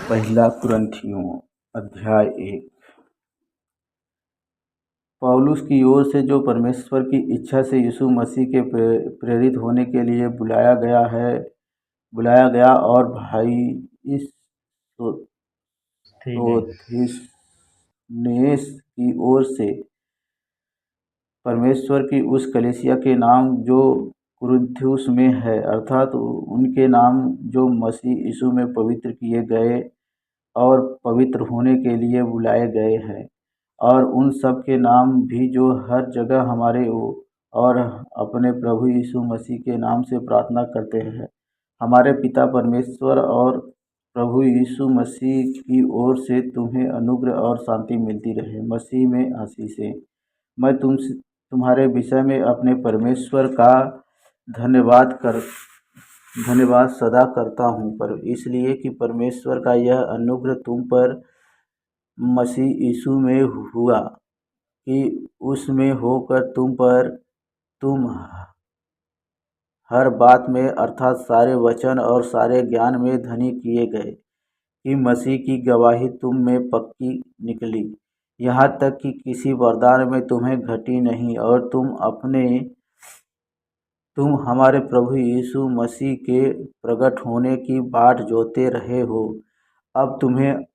पहला कुरिन्थियों अध्याय 1। पौलुस की ओर से, जो परमेश्वर की इच्छा से यीशु मसीह के प्रेरित होने के लिए बुलाया गया और भाई इस सोस्थिनेस की ओर से परमेश्वर की उस कलीसिया के नाम जो कुरिन्थुस में है, अर्थात उनके नाम जो मसीह यीशु में पवित्र किए गए और पवित्र होने के लिए बुलाए गए हैं, और उन सब के नाम भी जो हर जगह हमारे और अपने प्रभु यीशु मसीह के नाम से प्रार्थना करते हैं। हमारे पिता परमेश्वर और प्रभु यीशु मसीह की ओर से तुम्हें अनुग्रह और शांति मिलती रहे। मसीह में आशीषें। मैं तुम्हारे विषय में अपने परमेश्वर का धन्यवाद सदा करता हूँ, पर इसलिए कि परमेश्वर का यह अनुग्रह तुम पर मसीह यीशु में हुआ कि उसमें होकर तुम हर बात में, अर्थात सारे वचन और सारे ज्ञान में धनी किए गए, कि मसीह की गवाही तुम में पक्की निकली, यहाँ तक कि किसी वरदान में तुम्हें घटी नहीं, और तुम हमारे प्रभु यीशु मसीह के प्रकट होने की बाट जोते रहे हो। अब तुम्हें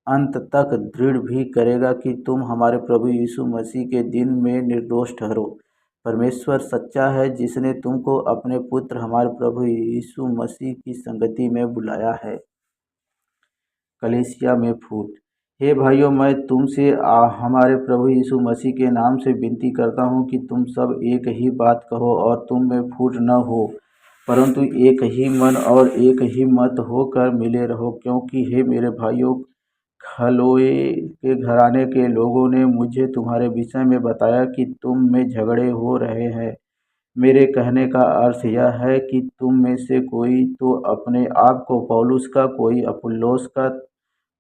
अंत तक दृढ़ भी करेगा कि तुम हमारे प्रभु यीशु मसीह के दिन में निर्दोष ठहरो। परमेश्वर सच्चा है, जिसने तुमको अपने पुत्र हमारे प्रभु यीशु मसीह की संगति में बुलाया है। कलीसिया में फूट। हे भाइयों, मैं तुमसे हमारे प्रभु यीशु मसीह के नाम से विनती करता हूँ कि तुम सब एक ही बात कहो और तुम में फूट न हो, परंतु एक ही मन और एक ही मत होकर मिले रहो। क्योंकि हे मेरे भाइयों, खलोए के घराने के लोगों ने मुझे तुम्हारे विषय में बताया कि तुम में झगड़े हो रहे हैं। मेरे कहने का अर्थ यह है कि तुम में से कोई तो अपने आप को पौलुस का, कोई अपुल्लोस का,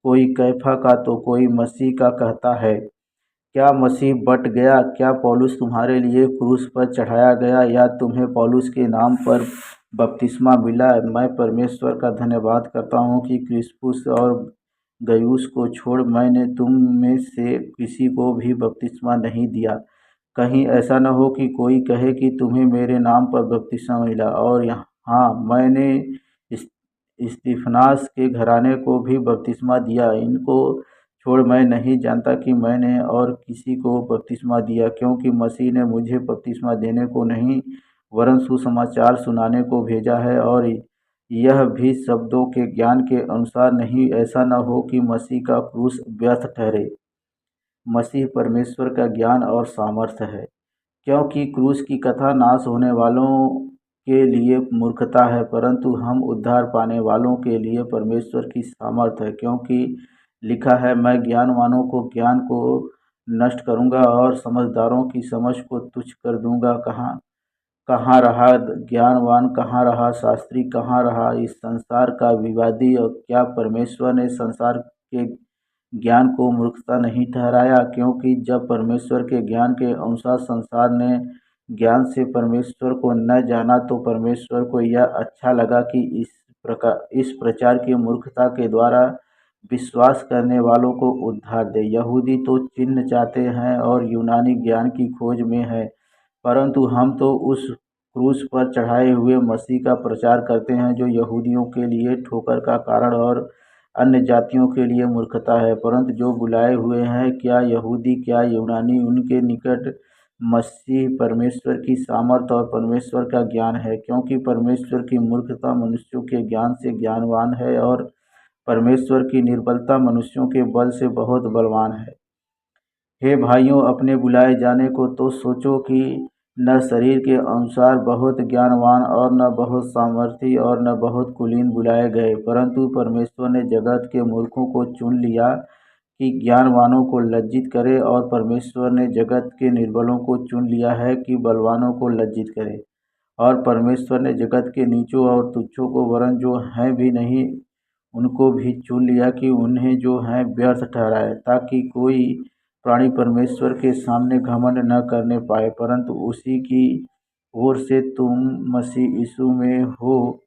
कोई कैफा का, तो कोई मसीह का कहता है। क्या मसीह बट गया? क्या पौलुस तुम्हारे लिए क्रूस पर चढ़ाया गया, या तुम्हें पौलुस के नाम पर बपतिस्मा मिला? मैं परमेश्वर का धन्यवाद करता हूँ कि क्रिस्पुस और गयुस को छोड़ मैंने तुम में से किसी को भी बपतिस्मा नहीं दिया। कहीं ऐसा न हो कि कोई कहे कि तुम्हें मेरे नाम पर बपतिस्मा मिला, और हाँ, मैंने स्तिफनास के घराने को भी बपतिस्मा दिया। इनको छोड़ मैं नहीं जानता कि मैंने और किसी को बपतिस्मा दिया, क्योंकि मसीह ने मुझे बपतिस्मा देने को नहीं, वरन सुसमाचार सुनाने को भेजा है, और यह भी शब्दों के ज्ञान के अनुसार नहीं, ऐसा न हो कि मसीह का क्रूस व्यर्थ ठहरे। मसीह परमेश्वर का ज्ञान और सामर्थ्य है, क्योंकि क्रूस की कथा नाश होने वालों के लिए मूर्खता है, परंतु हम उद्धार पाने वालों के लिए परमेश्वर की सामर्थ्य है। क्योंकि लिखा है, मैं ज्ञानवानों को ज्ञान को नष्ट करूंगा और समझदारों की समझ को तुच्छ कर दूंगा। कहाँ रहा ज्ञानवान, कहाँ रहा शास्त्री, कहाँ रहा इस संसार का विवादी? और क्या परमेश्वर ने संसार के ज्ञान को मूर्खता नहीं ठहराया? क्योंकि जब परमेश्वर के ज्ञान के अनुसार संसार ने ज्ञान से परमेश्वर को न जाना, तो परमेश्वर को यह अच्छा लगा कि इस प्रचार की मूर्खता के द्वारा विश्वास करने वालों को उद्धार दे। यहूदी तो चिन्ह चाहते हैं और यूनानी ज्ञान की खोज में है, परंतु हम तो उस क्रूस पर चढ़ाए हुए मसीह का प्रचार करते हैं, जो यहूदियों के लिए ठोकर का कारण और अन्य जातियों के लिए मूर्खता है। परंतु जो बुलाए हुए हैं, क्या यहूदी क्या यूनानी, उनके निकट मसीह परमेश्वर की सामर्थ और परमेश्वर का ज्ञान है। क्योंकि परमेश्वर की मूर्खता मनुष्यों के ज्ञान से ज्ञानवान है, और परमेश्वर की निर्बलता मनुष्यों के बल से बहुत बलवान है। हे भाइयों, अपने बुलाए जाने को तो सोचो कि न शरीर के अनुसार बहुत ज्ञानवान और न बहुत सामर्थी और न बहुत कुलीन बुलाए गए, परंतु परमेश्वर ने जगत के मूर्खों को चुन लिया कि ज्ञानवानों को लज्जित करे, और परमेश्वर ने जगत के निर्बलों को चुन लिया है कि बलवानों को लज्जित करे। और परमेश्वर ने जगत के नीचों और तुच्छों को, वरन जो हैं भी नहीं, उनको भी चुन लिया कि उन्हें जो हैं व्यर्थ ठहराए, ताकि कोई प्राणी परमेश्वर के सामने घमंड न करने पाए, परंतु उसी की ओर से तुम मसीह यीशु में हो,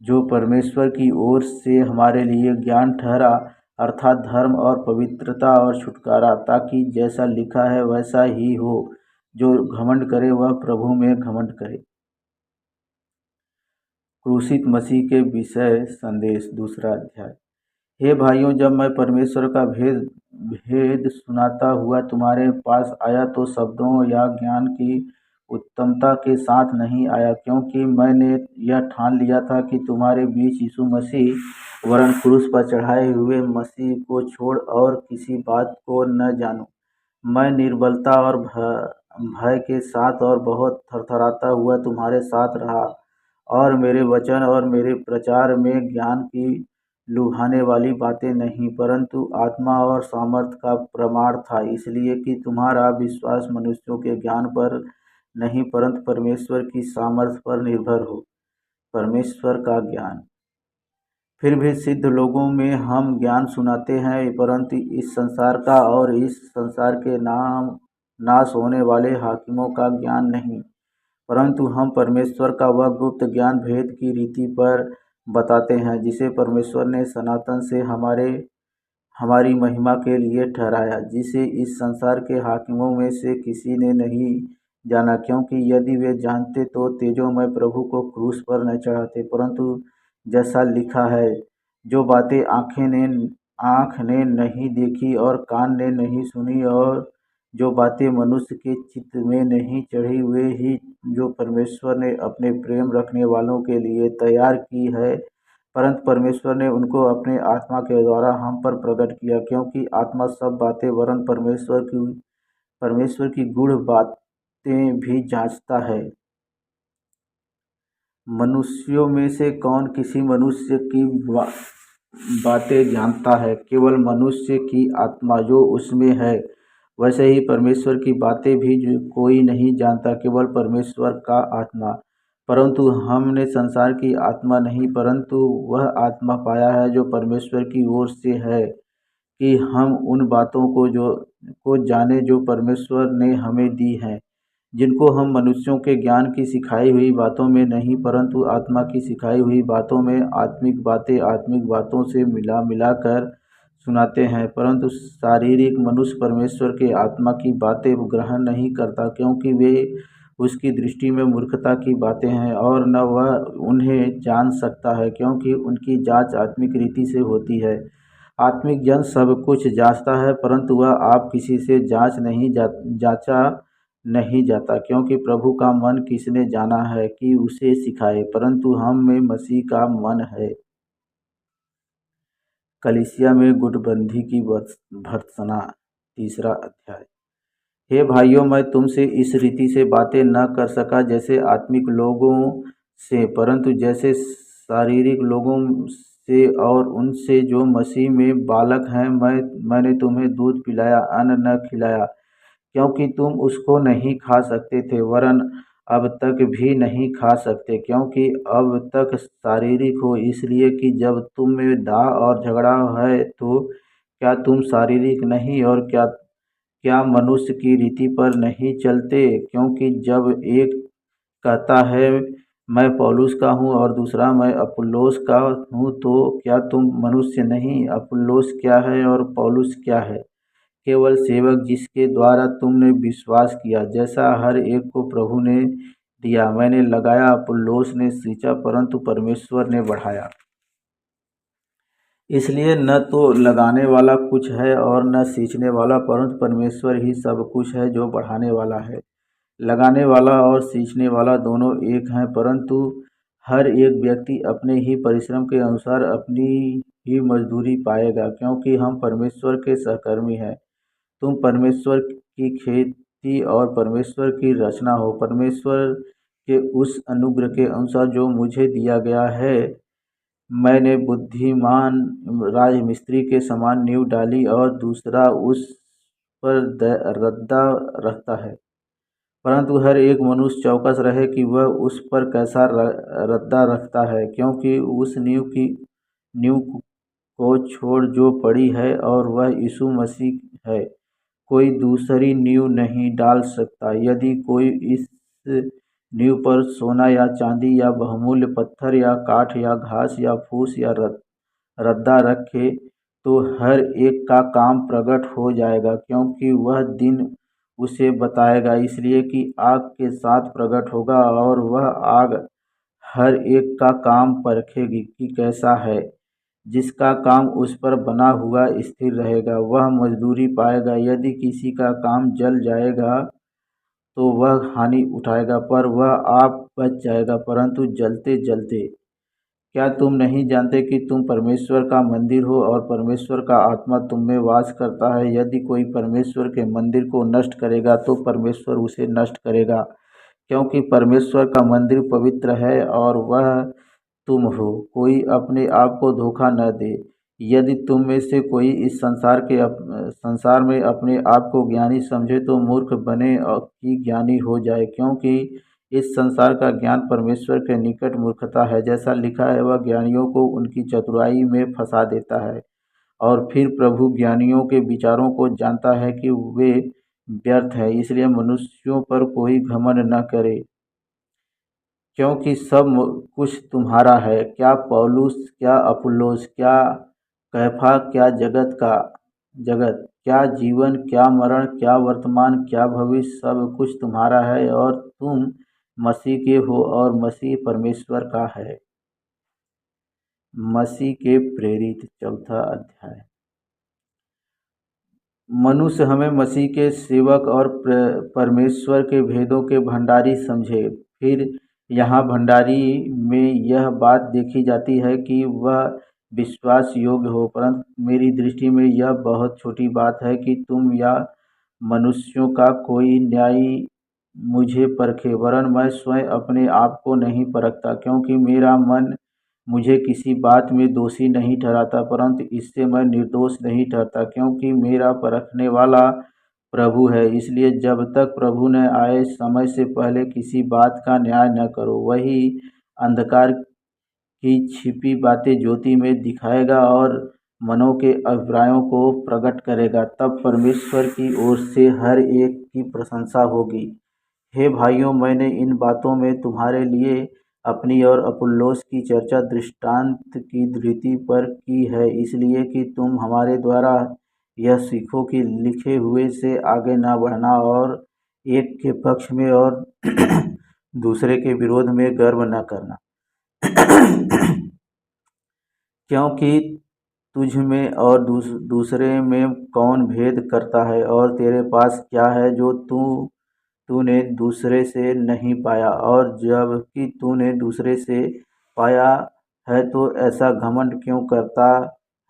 जो परमेश्वर की ओर से हमारे लिए ज्ञान ठहरा, अर्थात धर्म और पवित्रता और छुटकारा, ताकि जैसा लिखा है वैसा ही हो। जो घमंड करे वह प्रभु में घमंड करे। क्रूसित मसीह के विषय संदेश, दूसरा अध्याय। हे भाइयों, जब मैं परमेश्वर का भेद भेद सुनाता हुआ तुम्हारे पास आया तो शब्दों या ज्ञान की उत्तमता के साथ नहीं आया, क्योंकि मैंने यह ठान लिया था कि तुम्हारे बीच यीशु मसीह वरन क्रूस पर चढ़ाए हुए मसीह को छोड़ और किसी बात को न जानूं। मैं निर्बलता और भय के साथ और बहुत थरथराता हुआ तुम्हारे साथ रहा, और मेरे वचन और मेरे प्रचार में ज्ञान की लुभाने वाली बातें नहीं, परंतु आत्मा और सामर्थ का प्रमाण था, इसलिए कि तुम्हारा विश्वास मनुष्यों के ज्ञान पर नहीं परंतु परमेश्वर की सामर्थ पर निर्भर हो। परमेश्वर का ज्ञान। फिर भी सिद्ध लोगों में हम ज्ञान सुनाते हैं, परंतु इस संसार का और इस संसार के नाम नाश होने वाले हाकिमों का ज्ञान नहीं, परंतु हम परमेश्वर का वह गुप्त ज्ञान भेद की रीति पर बताते हैं, जिसे परमेश्वर ने सनातन से हमारी महिमा के लिए ठहराया, जिसे इस संसार के हाकिमों में से किसी ने नहीं जाना, क्योंकि यदि वे जानते तो तेजोमय प्रभु को क्रूस पर न चढ़ाते। परंतु जैसा लिखा है, जो बातें आँख ने नहीं देखी और कान ने नहीं सुनी, और जो बातें मनुष्य के चित्त में नहीं चढ़ी, वे ही जो परमेश्वर ने अपने प्रेम रखने वालों के लिए तैयार की है, परंतु परमेश्वर ने उनको अपने आत्मा के द्वारा हम पर प्रकट किया, क्योंकि आत्मा सब बातें वरन परमेश्वर की गूढ़ बातें भी जांचता है। मनुष्यों में से कौन किसी मनुष्य की बातें जानता है? केवल मनुष्य की आत्मा जो उसमें है। वैसे ही परमेश्वर की बातें भी जो कोई नहीं जानता, केवल परमेश्वर का आत्मा। परंतु हमने संसार की आत्मा नहीं, परंतु वह आत्मा पाया है जो परमेश्वर की ओर से है, कि हम उन बातों को जाने जो परमेश्वर ने हमें दी हैं, जिनको हम मनुष्यों के ज्ञान की सिखाई हुई बातों में नहीं, परंतु आत्मा की सिखाई हुई बातों में आत्मिक बातें आत्मिक बातों से मिला कर सुनाते हैं। परंतु शारीरिक मनुष्य परमेश्वर के आत्मा की बातें ग्रहण नहीं करता, क्योंकि वे उसकी दृष्टि में मूर्खता की बातें हैं, और न वह उन्हें जान सकता है, क्योंकि उनकी जांच आत्मिक रीति से होती है। आत्मिक जन सब कुछ जांचता है, परंतु वह आप किसी से जांचा नहीं जाता, क्योंकि प्रभु का मन किसने जाना है कि उसे सिखाए, परंतु हम में मसीह का मन है। कलीसिया में गुटबंदी की भर्त्सना, तीसरा अध्याय। हे भाइयों, मैं तुमसे इस रीति से बातें न कर सका जैसे आत्मिक लोगों से, परंतु जैसे शारीरिक लोगों से, और उनसे जो मसीह में बालक हैं। मैंने तुम्हें दूध पिलाया, अन्न न खिलाया, क्योंकि तुम उसको नहीं खा सकते थे, वरन अब तक भी नहीं खा सकते, क्योंकि अब तक शारीरिक हो, इसलिए कि जब तुम में डाह और झगड़ा है तो क्या तुम शारीरिक नहीं और क्या मनुष्य की रीति पर नहीं चलते? क्योंकि जब एक कहता है मैं पौलुस का हूँ और दूसरा मैं अपुल्लोस का हूँ, तो क्या तुम मनुष्य नहीं? अपुल्लोस क्या है और पौलुस क्या है? केवल सेवक जिसके द्वारा तुमने विश्वास किया, जैसा हर एक को प्रभु ने दिया। मैंने लगाया, अपुल्लोस ने सींचा, परंतु परमेश्वर ने बढ़ाया। इसलिए न तो लगाने वाला कुछ है और न सींचने वाला, परंतु परमेश्वर ही सब कुछ है जो बढ़ाने वाला है। लगाने वाला और सींचने वाला दोनों एक हैं, परंतु हर एक व्यक्ति अपने ही परिश्रम के अनुसार अपनी ही मजदूरी पाएगा, क्योंकि हम परमेश्वर के सहकर्मी हैं। तुम परमेश्वर की खेती और परमेश्वर की रचना हो। परमेश्वर के उस अनुग्रह के अनुसार जो मुझे दिया गया है, मैंने बुद्धिमान राजमिस्त्री के समान नींव डाली और दूसरा उस पर रद्दा रखता है। परंतु हर एक मनुष्य चौकस रहे कि वह उस पर कैसा रद्दा रखता है, क्योंकि उस नींव को छोड़ जो पड़ी है और वह यीशु मसीह है, कोई दूसरी नींव नहीं डाल सकता। यदि कोई इस नींव पर सोना या चांदी या बहुमूल्य पत्थर या काठ या घास या फूस या रद्दा रखे, तो हर एक का काम प्रकट हो जाएगा, क्योंकि वह दिन उसे बताएगा, इसलिए कि आग के साथ प्रकट होगा और वह आग हर एक का काम परखेगी कि कैसा है। जिसका काम उस पर बना हुआ स्थिर रहेगा, वह मजदूरी पाएगा। यदि किसी का काम जल जाएगा तो वह हानि उठाएगा, पर वह आप बच जाएगा, परंतु जलते जलते। क्या तुम नहीं जानते कि तुम परमेश्वर का मंदिर हो और परमेश्वर का आत्मा तुम में वास करता है? यदि कोई परमेश्वर के मंदिर को नष्ट करेगा तो परमेश्वर उसे नष्ट करेगा, क्योंकि परमेश्वर का मंदिर पवित्र है और वह तुम हो। कोई अपने आप को धोखा न दे। यदि तुम में से कोई इस संसार में अपने आप को ज्ञानी समझे तो मूर्ख बने और कि ज्ञानी हो जाए, क्योंकि इस संसार का ज्ञान परमेश्वर के निकट मूर्खता है। जैसा लिखा है, वह ज्ञानियों को उनकी चतुराई में फंसा देता है। और फिर प्रभु ज्ञानियों के विचारों को जानता है कि वे व्यर्थ हैं, इसलिए मनुष्यों पर कोई घमंड न करे, क्योंकि सब कुछ तुम्हारा है। क्या पौलुस, क्या अपुल्लोस, क्या कैफा, क्या जगत, क्या जीवन, क्या मरण, क्या वर्तमान, क्या भविष्य, सब कुछ तुम्हारा है और तुम मसीह के हो और मसीह परमेश्वर का है। मसीह के प्रेरित, चौथा अध्याय। मनुष्य हमें मसीह के सेवक और परमेश्वर के भेदों के भंडारी समझे। फिर यहाँ भंडारी में यह बात देखी जाती है कि वह विश्वास योग्य हो, परंतु मेरी दृष्टि में यह बहुत छोटी बात है कि तुम या मनुष्यों का कोई न्यायी मुझे परखे, वरन मैं स्वयं अपने आप को नहीं परखता, क्योंकि मेरा मन मुझे किसी बात में दोषी नहीं ठहराता, परंतु इससे मैं निर्दोष नहीं ठहरता, क्योंकि मेरा परखने वाला प्रभु है। इसलिए जब तक प्रभु न आए, समय से पहले किसी बात का न्याय न करो। वही अंधकार की छिपी बातें ज्योति में दिखाएगा और मनों के अभिप्रायों को प्रकट करेगा। तब परमेश्वर की ओर से हर एक की प्रशंसा होगी। हे भाइयों, मैंने इन बातों में तुम्हारे लिए अपनी और अपुल्लोस की चर्चा दृष्टांत की रीति पर की है, इसलिए कि तुम हमारे द्वारा यह सीखो कि लिखे हुए से आगे न बढ़ना और एक के पक्ष में और दूसरे के विरोध में गर्व न करना। क्योंकि तुझ में और दूसरे में कौन भेद करता है, और तेरे पास क्या है जो तूने दूसरे से नहीं पाया, और जबकि तूने दूसरे से पाया है तो ऐसा घमंड क्यों करता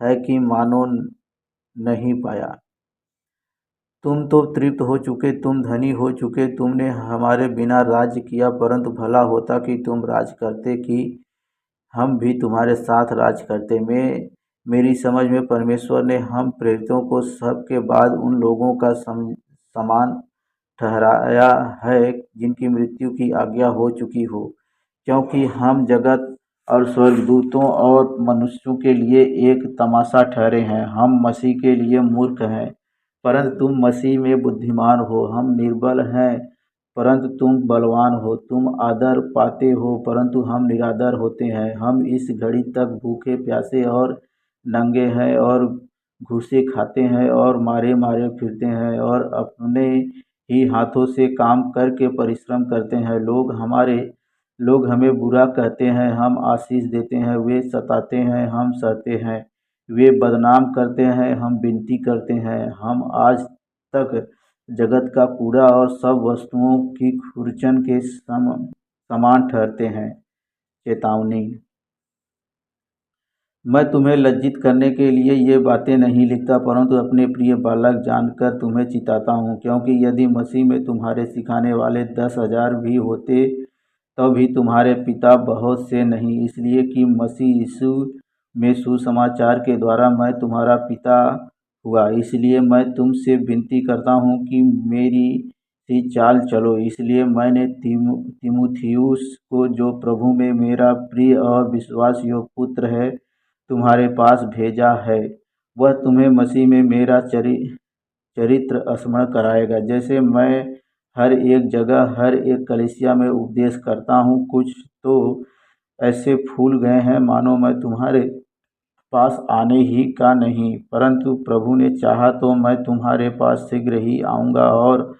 है कि मानो नहीं पाया। तुम तो तृप्त हो चुके, तुम धनी हो चुके, तुमने हमारे बिना राज्य किया, परंतु भला होता कि तुम राज करते, कि हम भी तुम्हारे साथ राज करते। मेरी समझ में परमेश्वर ने हम प्रेरितों को सबके बाद उन लोगों का समान ठहराया है जिनकी मृत्यु की आज्ञा हो चुकी हो, क्योंकि हम जगत और स्वर्गदूतों और मनुष्यों के लिए एक तमाशा ठहरे हैं। हम मसीह के लिए मूर्ख हैं, परंतु तुम मसीह में बुद्धिमान हो। हम निर्बल हैं, परंतु तुम बलवान हो। तुम आदर पाते हो, परंतु हम निरादर होते हैं। हम इस घड़ी तक भूखे प्यासे और नंगे हैं और घूसे खाते हैं और मारे मारे फिरते हैं और अपने ही हाथों से काम करके परिश्रम करते हैं। लोग हमें बुरा कहते हैं, हम आशीष देते हैं। वे सताते हैं, हम सहते हैं। वे बदनाम करते हैं, हम विनती करते हैं। हम आज तक जगत का कूड़ा और सब वस्तुओं की खुरचन के समान ठहरते हैं। चेतावनी। मैं तुम्हें लज्जित करने के लिए ये बातें नहीं लिखता, परंतु अपने प्रिय बालक जानकर तुम्हें चिताता हूँ, क्योंकि यदि मसीह में तुम्हारे सिखाने वाले 10,000 भी होते तो भी तुम्हारे पिता बहुत से नहीं, इसलिए कि मसीह यीशु में सुसमाचार के द्वारा मैं तुम्हारा पिता हुआ। इसलिए मैं तुमसे विनती करता हूँ कि मेरी सी चाल चलो। इसलिए मैंने तीमुथियुस को, जो प्रभु में मेरा प्रिय और विश्वास योग्य पुत्र है, तुम्हारे पास भेजा है। वह तुम्हें मसीह में मेरा चरित्र स्मरण कराएगा, जैसे मैं हर एक जगह, हर एक कलीसिया में उपदेश करता हूँ। कुछ तो ऐसे फूल गए हैं मानो मैं तुम्हारे पास आने ही का नहीं, परंतु प्रभु ने चाहा तो मैं तुम्हारे पास शीघ्र ही आऊँगा और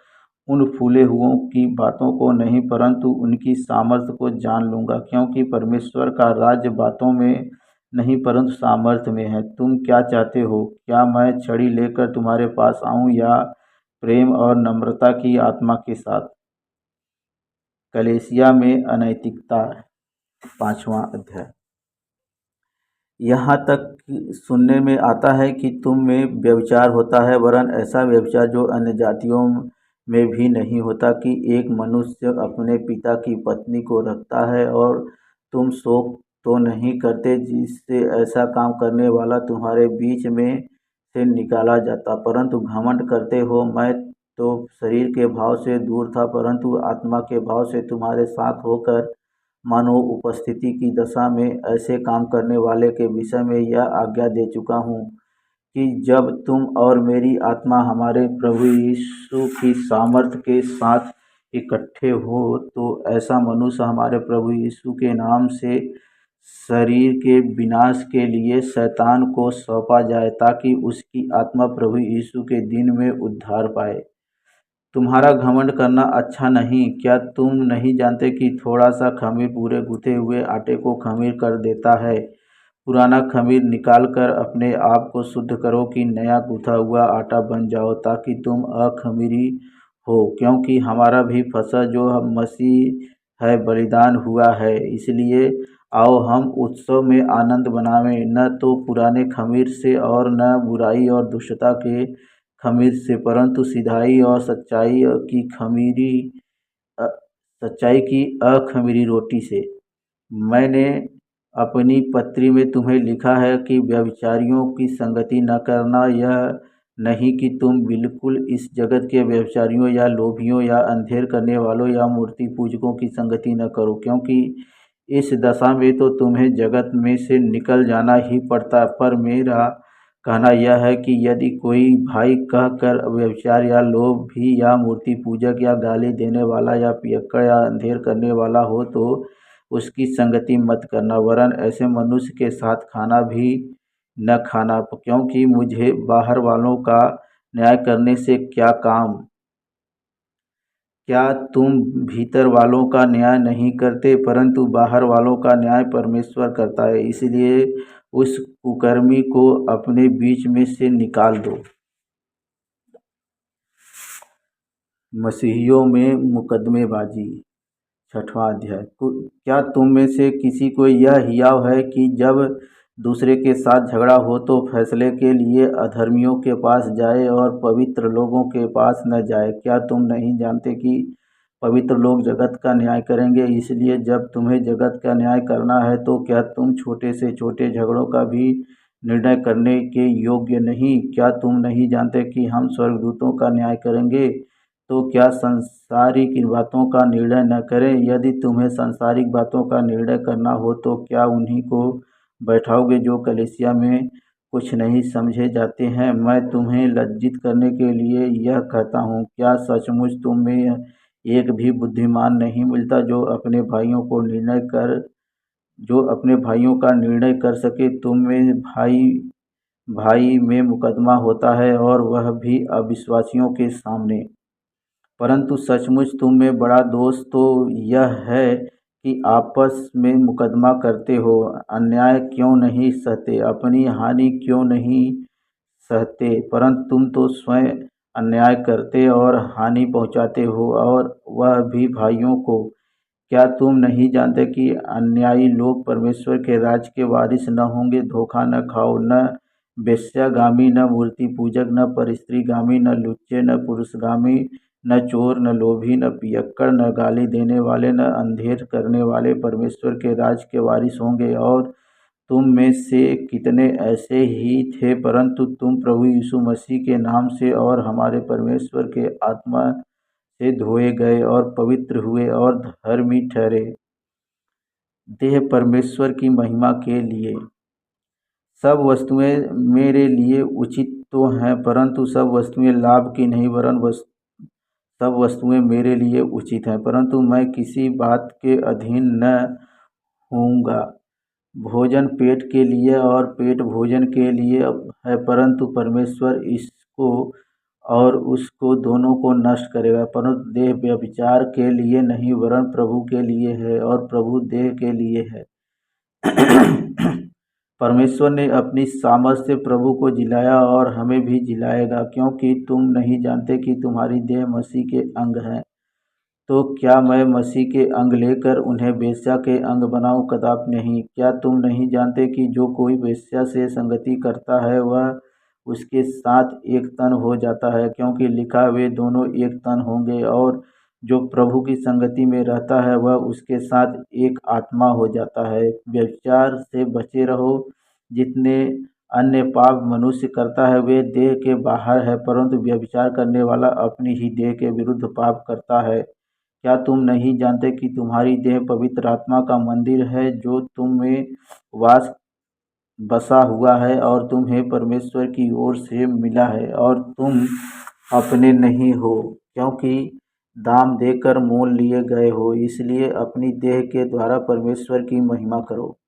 उन फूले हुओं की बातों को नहीं परंतु उनकी सामर्थ्य को जान लूँगा, क्योंकि परमेश्वर का राज्य बातों में नहीं परंतु सामर्थ्य में है। तुम क्या चाहते हो? क्या मैं छड़ी लेकर तुम्हारे पास आऊँ या प्रेम और नम्रता की आत्मा के साथ? कलीसिया में अनैतिकता, 5वां अध्याय। यहाँ तक सुनने में आता है कि तुम में व्यभिचार होता है, वरन ऐसा व्यभिचार जो अन्य जातियों में भी नहीं होता कि एक मनुष्य अपने पिता की पत्नी को रखता है, और तुम शोक तो नहीं करते जिससे ऐसा काम करने वाला तुम्हारे बीच में से निकाला जाता, परंतु घमंड करते हो। मैं तो शरीर के भाव से दूर था, परंतु आत्मा के भाव से तुम्हारे साथ होकर मानव उपस्थिति की दशा में ऐसे काम करने वाले के विषय में यह आज्ञा दे चुका हूँ कि जब तुम और मेरी आत्मा हमारे प्रभु यीशु की सामर्थ्य के साथ इकट्ठे हो, तो ऐसा मनुष्य हमारे प्रभु यीशु के नाम से शरीर के विनाश के लिए शैतान को सौंपा जाए, ताकि उसकी आत्मा प्रभु यीशु के दिन में उद्धार पाए। तुम्हारा घमंड करना अच्छा नहीं। क्या तुम नहीं जानते कि थोड़ा सा खमीर पूरे गूथे हुए आटे को खमीर कर देता है? पुराना खमीर निकाल कर अपने आप को शुद्ध करो कि नया गूथा हुआ आटा बन जाओ, ताकि तुम अखमीरी हो, क्योंकि हमारा भी फसह जो हम मसीह है बलिदान हुआ है। इसलिए आओ हम उत्सव में आनंद मनावें, न तो पुराने खमीर से और न बुराई और दुष्टता के खमीर से, परंतु सिधाई और सच्चाई की अखमीरी रोटी से। मैंने अपनी पत्री में तुम्हें लिखा है कि व्यभिचारियों की संगति न करना, यह नहीं कि तुम बिल्कुल इस जगत के व्यभिचारियों या लोभियों या अंधेर करने वालों या मूर्ति पूजकों की संगति न करो, क्योंकि इस दशा में तो तुम्हें जगत में से निकल जाना ही पड़ता। पर मेरा कहना यह है कि यदि कोई भाई कह कर व्यभिचार या लोभी या मूर्ति पूजक या गाली देने वाला या पियक्कड़ या अंधेर करने वाला हो, तो उसकी संगति मत करना, वरन ऐसे मनुष्य के साथ खाना भी न खाना, क्योंकि मुझे बाहर वालों का न्याय करने से क्या काम? क्या तुम भीतर वालों का न्याय नहीं करते? परंतु बाहर वालों का न्याय परमेश्वर करता है। इसलिए उस कुकर्मी को अपने बीच में से निकाल दो। मसीहियों में मुकदमेबाजी, 6वां अध्याय। क्या तुम में से किसी को यह हियाव है कि जब दूसरे के साथ झगड़ा हो तो फैसले के लिए अधर्मियों के पास जाए और पवित्र लोगों के पास न जाए? क्या तुम नहीं जानते कि पवित्र लोग जगत का न्याय करेंगे? इसलिए जब तुम्हें जगत का न्याय करना है, तो क्या तुम छोटे से छोटे झगड़ों का भी निर्णय करने के योग्य नहीं? क्या तुम नहीं जानते कि हम स्वर्गदूतों का न्याय करेंगे? तो क्या सांसारिक बातों का निर्णय न करें? यदि तुम्हें सांसारिक बातों का निर्णय करना हो, तो क्या उन्हीं को बैठाओगे जो कलीसिया में कुछ नहीं समझे जाते हैं? मैं तुम्हें लज्जित करने के लिए यह कहता हूँ। क्या सचमुच तुम में एक भी बुद्धिमान नहीं मिलता जो अपने भाइयों का निर्णय कर सके? तुम में भाई भाई में मुकदमा होता है, और वह भी अविश्वासियों के सामने। परंतु सचमुच तुम में बड़ा दोष तो यह है कि आपस में मुकदमा करते हो। अन्याय क्यों नहीं सहते? अपनी हानि क्यों नहीं सहते? परंतु तुम तो स्वयं अन्याय करते और हानि पहुँचाते हो, और वह भी भाइयों को। क्या तुम नहीं जानते कि अन्यायी लोग परमेश्वर के राज्य के वारिस न होंगे? धोखा न खाओ, न वेश्यागामी, न मूर्ति पूजक, न परस्त्रीगामी, न लुच्चे, न पुरुषगामी, न चोर, न लोभी, न पियक्कड़, न गाली देने वाले, न अंधेर करने वाले परमेश्वर के राज्य के वारिस होंगे। और तुम में से कितने ऐसे ही थे, परंतु तुम प्रभु यीशु मसीह के नाम से और हमारे परमेश्वर के आत्मा से धोए गए और पवित्र हुए और धर्मी ठहरे। देह परमेश्वर की महिमा के लिए। सब वस्तुएं मेरे लिए उचित तो हैं, परंतु सब वस्तुएं लाभ की नहीं, वरन सब वस्तुएं मेरे लिए उचित हैं, परंतु मैं किसी बात के अधीन न होऊंगा। भोजन पेट के लिए और पेट भोजन के लिए है, परंतु परमेश्वर इसको और उसको दोनों को नष्ट करेगा। परंतु देह व्यभिचार के लिए नहीं, वरन प्रभु के लिए है, और प्रभु देह के लिए है। परमेश्वर ने अपनी सामर्थ से प्रभु को जिलाया और हमें भी जिलाएगा, क्योंकि तुम नहीं जानते कि तुम्हारी देह मसीह के अंग है। तो क्या मैं मसीह के अंग लेकर उन्हें वेश्या के अंग बनाऊं? कदापि नहीं। क्या तुम नहीं जानते कि जो कोई वेश्या से संगति करता है वह उसके साथ एक तन हो जाता है, क्योंकि लिखा वे दोनों एक तन होंगे। और जो प्रभु की संगति में रहता है वह उसके साथ एक आत्मा हो जाता है। व्यभिचार से बचे रहो। जितने अन्य पाप मनुष्य करता है वे देह के बाहर है, परंतु व्यभिचार करने वाला अपनी ही देह के विरुद्ध पाप करता है। क्या तुम नहीं जानते कि तुम्हारी देह पवित्र आत्मा का मंदिर है, जो तुम में वास बसा हुआ है, और तुम्हें परमेश्वर की ओर से मिला है, और तुम अपने नहीं हो, क्योंकि दाम देकर मोल लिए गए हो। इसलिए अपनी देह के द्वारा परमेश्वर की महिमा करो।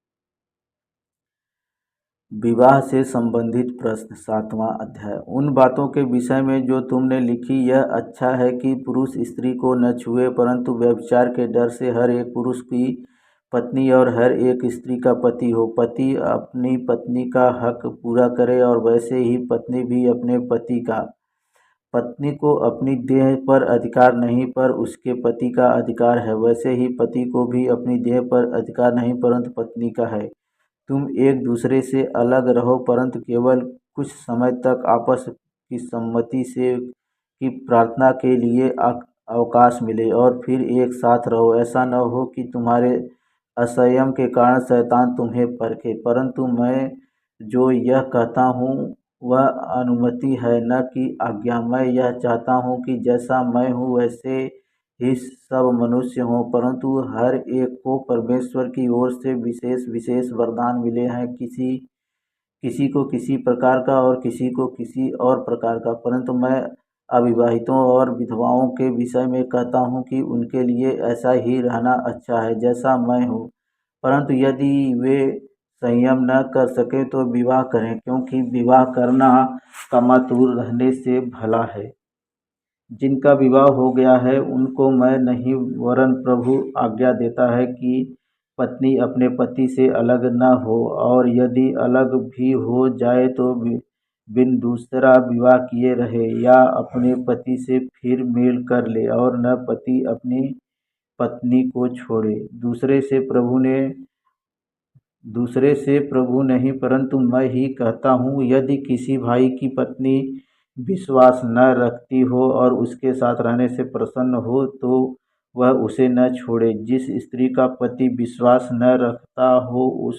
विवाह से संबंधित प्रश्न। 7वां अध्याय। उन बातों के विषय में जो तुमने लिखी, यह अच्छा है कि पुरुष स्त्री को न छुए, परंतु व्यभिचार के डर से हर एक पुरुष की पत्नी और हर एक स्त्री का पति हो। पति अपनी पत्नी का हक पूरा करे, और वैसे ही पत्नी भी अपने पति का। पत्नी को अपनी देह पर अधिकार नहीं, पर उसके पति का अधिकार है। वैसे ही पति को भी अपनी देह पर अधिकार नहीं, परंतु पत्नी का है। तुम एक दूसरे से अलग रहो, परंतु केवल कुछ समय तक आपस की सम्मति से की प्रार्थना के लिए अवकाश मिले, और फिर एक साथ रहो। ऐसा न हो कि तुम्हारे असंयम के कारण शैतान तुम्हें परखे। परंतु मैं जो यह कहता हूँ वह अनुमति है, न कि आज्ञा। मैं यह चाहता हूँ कि जैसा मैं हूँ वैसे ही सब मनुष्य हों, परंतु हर एक को परमेश्वर की ओर से विशेष विशेष वरदान मिले हैं। किसी किसी को किसी प्रकार का और किसी को किसी और प्रकार का। परंतु मैं अविवाहितों और विधवाओं के विषय में कहता हूँ कि उनके लिए ऐसा ही रहना अच्छा है जैसा मैं हूँ। परंतु यदि वे संयम न कर सके तो विवाह करें, क्योंकि विवाह करना कामातुर रहने से भला है। जिनका विवाह हो गया है उनको मैं नहीं, वरन प्रभु आज्ञा देता है कि पत्नी अपने पति से अलग न हो, और यदि अलग भी हो जाए तो बिन दूसरा विवाह किए रहे, या अपने पति से फिर मेल कर ले। और न पति अपनी पत्नी को छोड़े। दूसरे से प्रभु नहीं, परंतु मैं ही कहता हूँ। यदि किसी भाई की पत्नी विश्वास न रखती हो और उसके साथ रहने से प्रसन्न हो, तो वह उसे न छोड़े। जिस स्त्री का पति विश्वास न रखता हो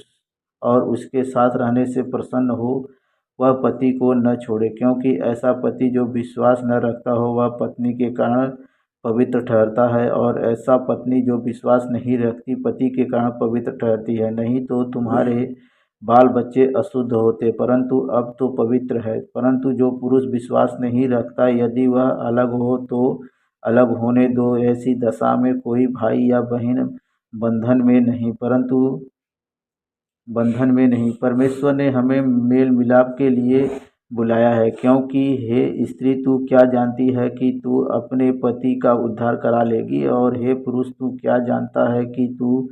और उसके साथ रहने से प्रसन्न हो, वह पति को न छोड़े, क्योंकि ऐसा पति जो विश्वास न रखता हो वह पत्नी के कारण पवित्र ठहरता है, और ऐसा पत्नी जो विश्वास नहीं रखती पति के कारण पवित्र ठहरती है। नहीं तो तुम्हारे बाल बच्चे अशुद्ध होते, परंतु अब तो पवित्र है। परंतु जो पुरुष विश्वास नहीं रखता, यदि वह अलग हो तो अलग होने दो। ऐसी दशा में कोई भाई या बहन बंधन में नहीं, परमेश्वर ने हमें मेल मिलाप के लिए बुलाया है। क्योंकि हे स्त्री, तू क्या जानती है कि तू अपने पति का उद्धार करा लेगी, और हे पुरुष, तू क्या जानता है कि तू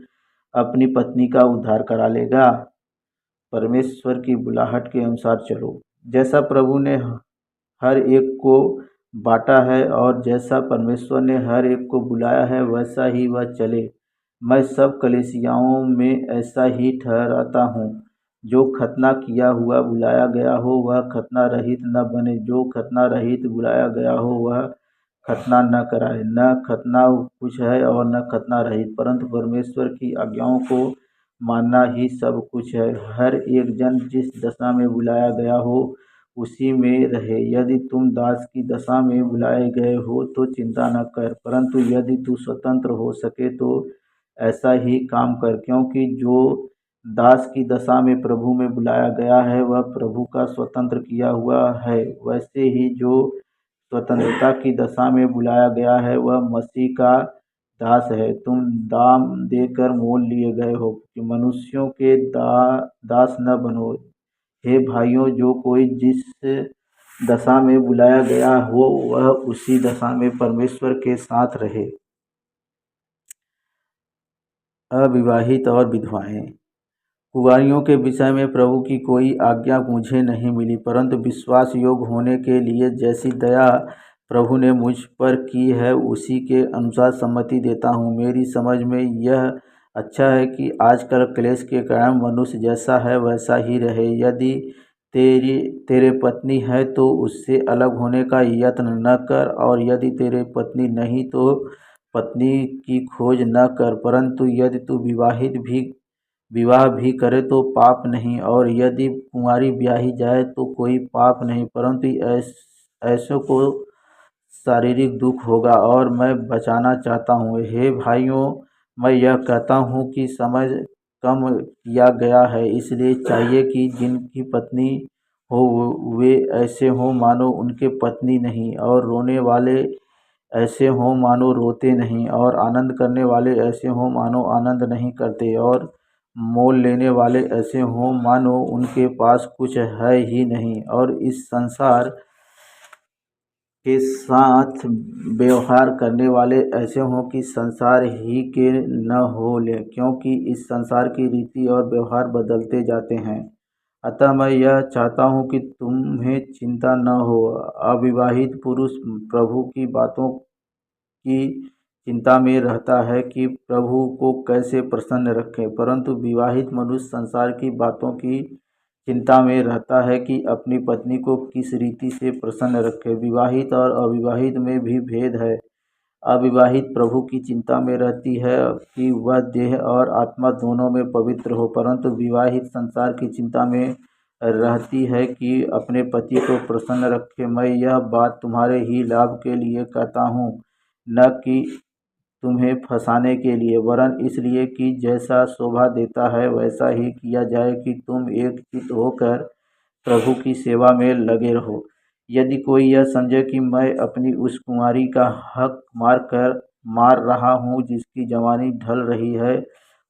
अपनी पत्नी का उद्धार करा लेगा। परमेश्वर की बुलाहट के अनुसार चलो। जैसा प्रभु ने हर एक को बांटा है, और जैसा परमेश्वर ने हर एक को बुलाया है, वैसा ही वह चले। मैं सब कलीसियाओं में ऐसा ही ठहराता हूँ। जो खतना किया हुआ बुलाया गया हो वह खतना रहित न बने, जो खतना रहित बुलाया गया हो वह खतना न कराए। न खतना कुछ है और न खतना रहित, परंतु परमेश्वर की आज्ञाओं को मानना ही सब कुछ है। हर एक जन जिस दशा में बुलाया गया हो उसी में रहे। यदि तुम दास की दशा में बुलाए गए हो तो चिंता न कर, परंतु यदि तू स्वतंत्र हो सके तो ऐसा ही काम कर। क्योंकि जो दास की दशा में प्रभु में बुलाया गया है वह प्रभु का स्वतंत्र किया हुआ है। वैसे ही जो स्वतंत्रता की दशा में बुलाया गया है वह मसीह का दास है। तुम दाम देकर मोल लिए गए हो कि मनुष्यों के दास न बनो। हे भाइयों, जो कोई जिस दशा में बुलाया गया हो वह उसी दशा में परमेश्वर के साथ रहे। अविवाहित और विधवाएं। कुँवारियों के विषय में प्रभु की कोई आज्ञा मुझे नहीं मिली, परंतु विश्वास योग्य होने के लिए जैसी दया प्रभु ने मुझ पर की है उसी के अनुसार सम्मति देता हूँ। मेरी समझ में यह अच्छा है कि आजकल क्लेश के कारण मनुष्य जैसा है वैसा ही रहे। यदि तेरे पत्नी है तो उससे अलग होने का यत्न न कर, और यदि तेरे पत्नी नहीं तो पत्नी की खोज न कर, परंतु यदि तू विवाह भी करे तो पाप नहीं, और यदि कुंवारी ब्याही जाए तो कोई पाप नहीं, परंतु ऐसों को शारीरिक दुख होगा और मैं बचाना चाहता हूँ। हे भाइयों, मैं यह कहता हूँ कि समय कम किया गया है, इसलिए चाहिए कि जिनकी पत्नी हो वे ऐसे हों मानो उनके पत्नी नहीं, और रोने वाले ऐसे हों मानो रोते नहीं, और आनंद करने वाले ऐसे हों मानो आनंद नहीं करते, और मोल लेने वाले ऐसे हों मानो उनके पास कुछ है ही नहीं, और इस संसार के साथ व्यवहार करने वाले ऐसे हों कि संसार ही के न हो ले, क्योंकि इस संसार की रीति और व्यवहार बदलते जाते हैं। अतः मैं यह चाहता हूँ कि तुम्हें चिंता न हो। अविवाहित पुरुष प्रभु की बातों की चिंता में रहता है कि प्रभु को कैसे प्रसन्न रखें, परंतु विवाहित मनुष्य संसार की बातों की चिंता में रहता है कि अपनी पत्नी को किस रीति से प्रसन्न रखे। विवाहित और अविवाहित में भी भेद है। अविवाहित प्रभु की चिंता में रहती है कि वह देह और आत्मा दोनों में पवित्र हो, परंतु विवाहित संसार की चिंता में रहती है कि अपने पति को प्रसन्न रखे। मैं यह बात तुम्हारे ही लाभ के लिए कहता हूँ, न कि तुम्हें फंसाने के लिए, वरन इसलिए कि जैसा शोभा देता है वैसा ही किया जाए कि तुम एक चित्त होकर प्रभु की सेवा में लगे रहो। यदि कोई यह समझे कि मैं अपनी उस कुंवारी का हक मार रहा हूँ जिसकी जवानी ढल रही है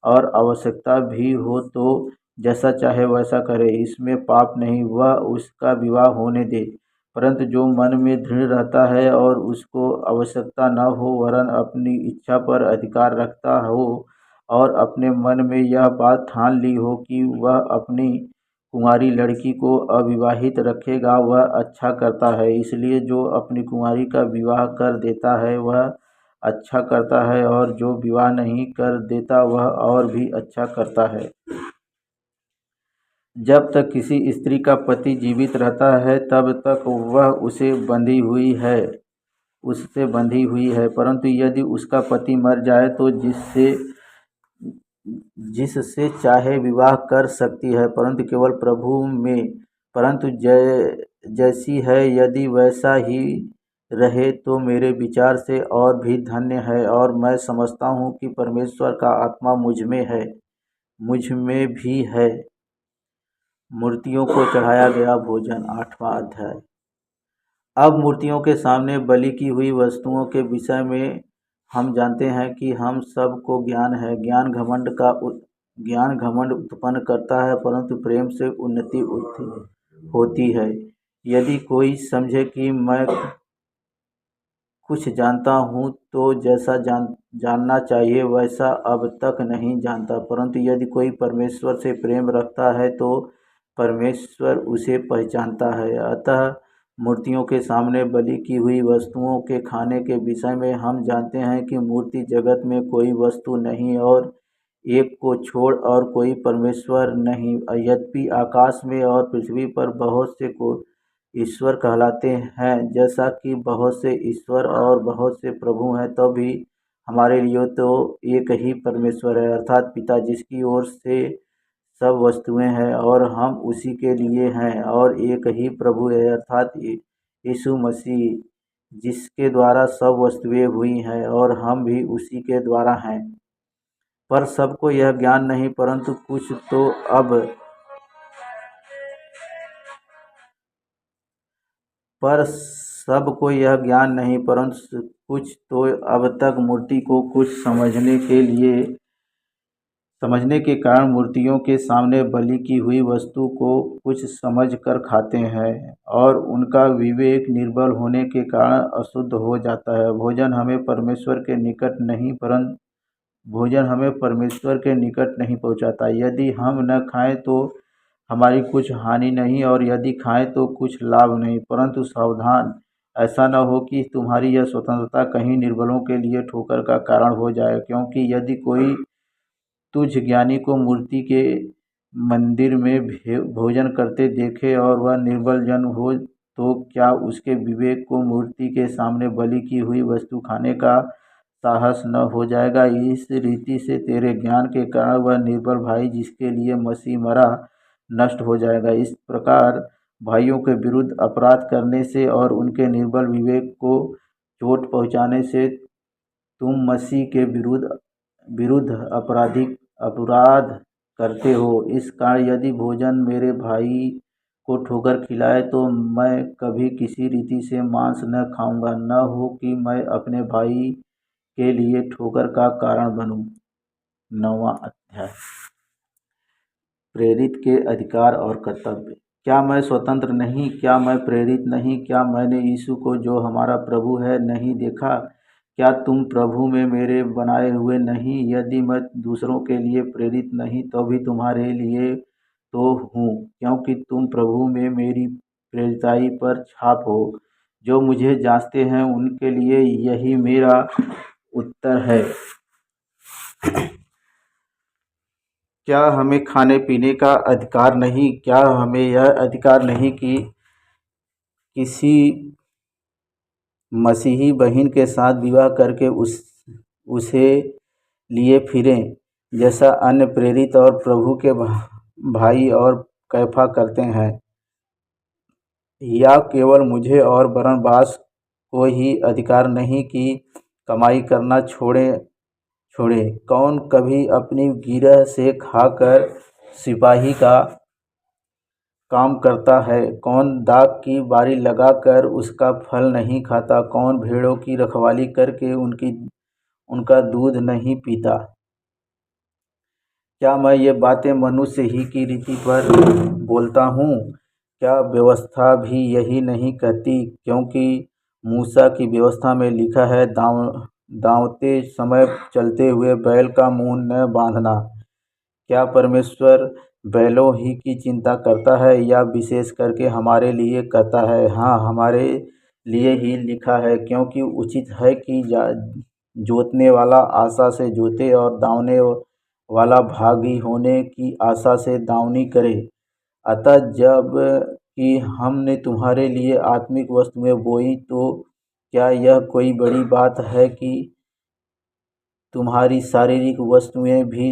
और आवश्यकता भी हो, तो जैसा चाहे वैसा करे, इसमें पाप नहीं, वह उसका विवाह होने दे। परंतु जो मन में दृढ़ रहता है और उसको आवश्यकता न हो वरन अपनी इच्छा पर अधिकार रखता हो, और अपने मन में यह बात ठान ली हो कि वह अपनी कुंवारी लड़की को अविवाहित रखेगा, वह अच्छा करता है। इसलिए जो अपनी कुंवारी का विवाह कर देता है वह अच्छा करता है, और जो विवाह नहीं कर देता वह और भी अच्छा करता है। जब तक किसी स्त्री का पति जीवित रहता है तब तक वह उससे बंधी हुई है, परंतु यदि उसका पति मर जाए तो जिससे चाहे विवाह कर सकती है, परंतु केवल प्रभु में। परंतु जैसी है यदि वैसा ही रहे तो मेरे विचार से और भी धन्य है, और मैं समझता हूँ कि परमेश्वर का आत्मा मुझ में भी है। मूर्तियों को चढ़ाया गया भोजन। 8वां अध्याय। अब मूर्तियों के सामने बलि की हुई वस्तुओं के विषय में हम जानते हैं कि हम सब को ज्ञान है। ज्ञान घमंड उत्पन्न करता है, परंतु प्रेम से उन्नति होती है। यदि कोई समझे कि मैं कुछ जानता हूँ तो जैसा जानना चाहिए वैसा अब तक नहीं जानता, परंतु यदि कोई परमेश्वर से प्रेम रखता है तो परमेश्वर उसे पहचानता है। अतः मूर्तियों के सामने बलि की हुई वस्तुओं के खाने के विषय में हम जानते हैं कि मूर्ति जगत में कोई वस्तु नहीं और एक को छोड़ और कोई परमेश्वर नहीं। यद्यपि आकाश में और पृथ्वी पर बहुत से को ईश्वर कहलाते हैं, जैसा कि बहुत से ईश्वर और बहुत से प्रभु हैं, तब भी हमारे लिए तो एक ही परमेश्वर है, अर्थात पिता, जिसकी ओर से सब वस्तुएं हैं और हम उसी के लिए हैं, और एक ही प्रभु है अर्थात यीशु मसीह, जिसके द्वारा सब वस्तुएं हुई हैं और हम भी उसी के द्वारा हैं। पर सबको यह ज्ञान नहीं, परंतु सबको यह ज्ञान नहीं, परंतु कुछ तो अब तक मूर्ति को कुछ समझने के कारण मूर्तियों के सामने बलि की हुई वस्तु को कुछ समझ कर खाते हैं और उनका विवेक निर्बल होने के कारण अशुद्ध हो जाता है। भोजन हमें परमेश्वर के निकट नहीं पहुंचाता। यदि हम न खाएं तो हमारी कुछ हानि नहीं और यदि खाएं तो कुछ लाभ नहीं। परंतु सावधान, ऐसा न हो कि तुम्हारी यह स्वतंत्रता कहीं निर्बलों के लिए ठोकर का कारण हो जाए, क्योंकि यदि कोई तुझ ज्ञानी को मूर्ति के मंदिर में भोजन करते देखे और वह निर्बल जन हो, तो क्या उसके विवेक को मूर्ति के सामने बलि की हुई वस्तु खाने का साहस न हो जाएगा? इस रीति से तेरे ज्ञान के कारण वह निर्बल भाई जिसके लिए मसीह मरा नष्ट हो जाएगा। इस प्रकार भाइयों के विरुद्ध अपराध करने से और उनके निर्बल विवेक को चोट पहुँचाने से तुम मसीह के विरुद्ध अपराध करते हो। इस कारण यदि भोजन मेरे भाई को ठोकर खिलाए तो मैं कभी किसी रीति से मांस न खाऊंगा, न हो कि मैं अपने भाई के लिए ठोकर का कारण बनूं। 9वां अध्याय, प्रेरित के अधिकार और कर्तव्य। क्या मैं स्वतंत्र नहीं? क्या मैं प्रेरित नहीं? क्या मैंने यीशु को जो हमारा प्रभु है नहीं देखा? क्या तुम प्रभु में मेरे बनाए हुए नहीं? यदि मैं दूसरों के लिए प्रेरित नहीं तो भी तुम्हारे लिए तो हूँ, क्योंकि तुम प्रभु में मेरी प्रेरिताई पर छाप हो। जो मुझे जांचते हैं उनके लिए यही मेरा उत्तर है। क्या हमें खाने पीने का अधिकार नहीं? क्या हमें यह अधिकार नहीं कि किसी मसीही बहन के साथ विवाह करके उसे लिए फिरें, जैसा अन्य प्रेरित और प्रभु के भाई और कैफा करते हैं? या केवल मुझे और बरनबास को ही अधिकार नहीं कि कमाई करना छोड़े? कौन कभी अपनी गिरह से खाकर सिपाही का काम करता है? कौन दाख की बारी लगाकर उसका फल नहीं खाता? कौन भेड़ों की रखवाली करके उनका दूध नहीं पीता? क्या मैं ये बातें मनुष्य ही की रीति पर बोलता हूँ? क्या व्यवस्था भी यही नहीं कहती? क्योंकि मूसा की व्यवस्था में लिखा है, दाँवते समय चलते हुए बैल का मुँह न बाँधना। क्या परमेश्वर बैलों ही की चिंता करता है या विशेष करके हमारे लिए कहता है? हाँ, हमारे लिए ही लिखा है, क्योंकि उचित है कि जोतने वाला आशा से जोते और दाँवने वाला भागी होने की आशा से दाँवनी करे। अतः जब कि हमने तुम्हारे लिए आत्मिक वस्तुएं बोई, तो क्या यह कोई बड़ी बात है कि तुम्हारी शारीरिक वस्तुएं भी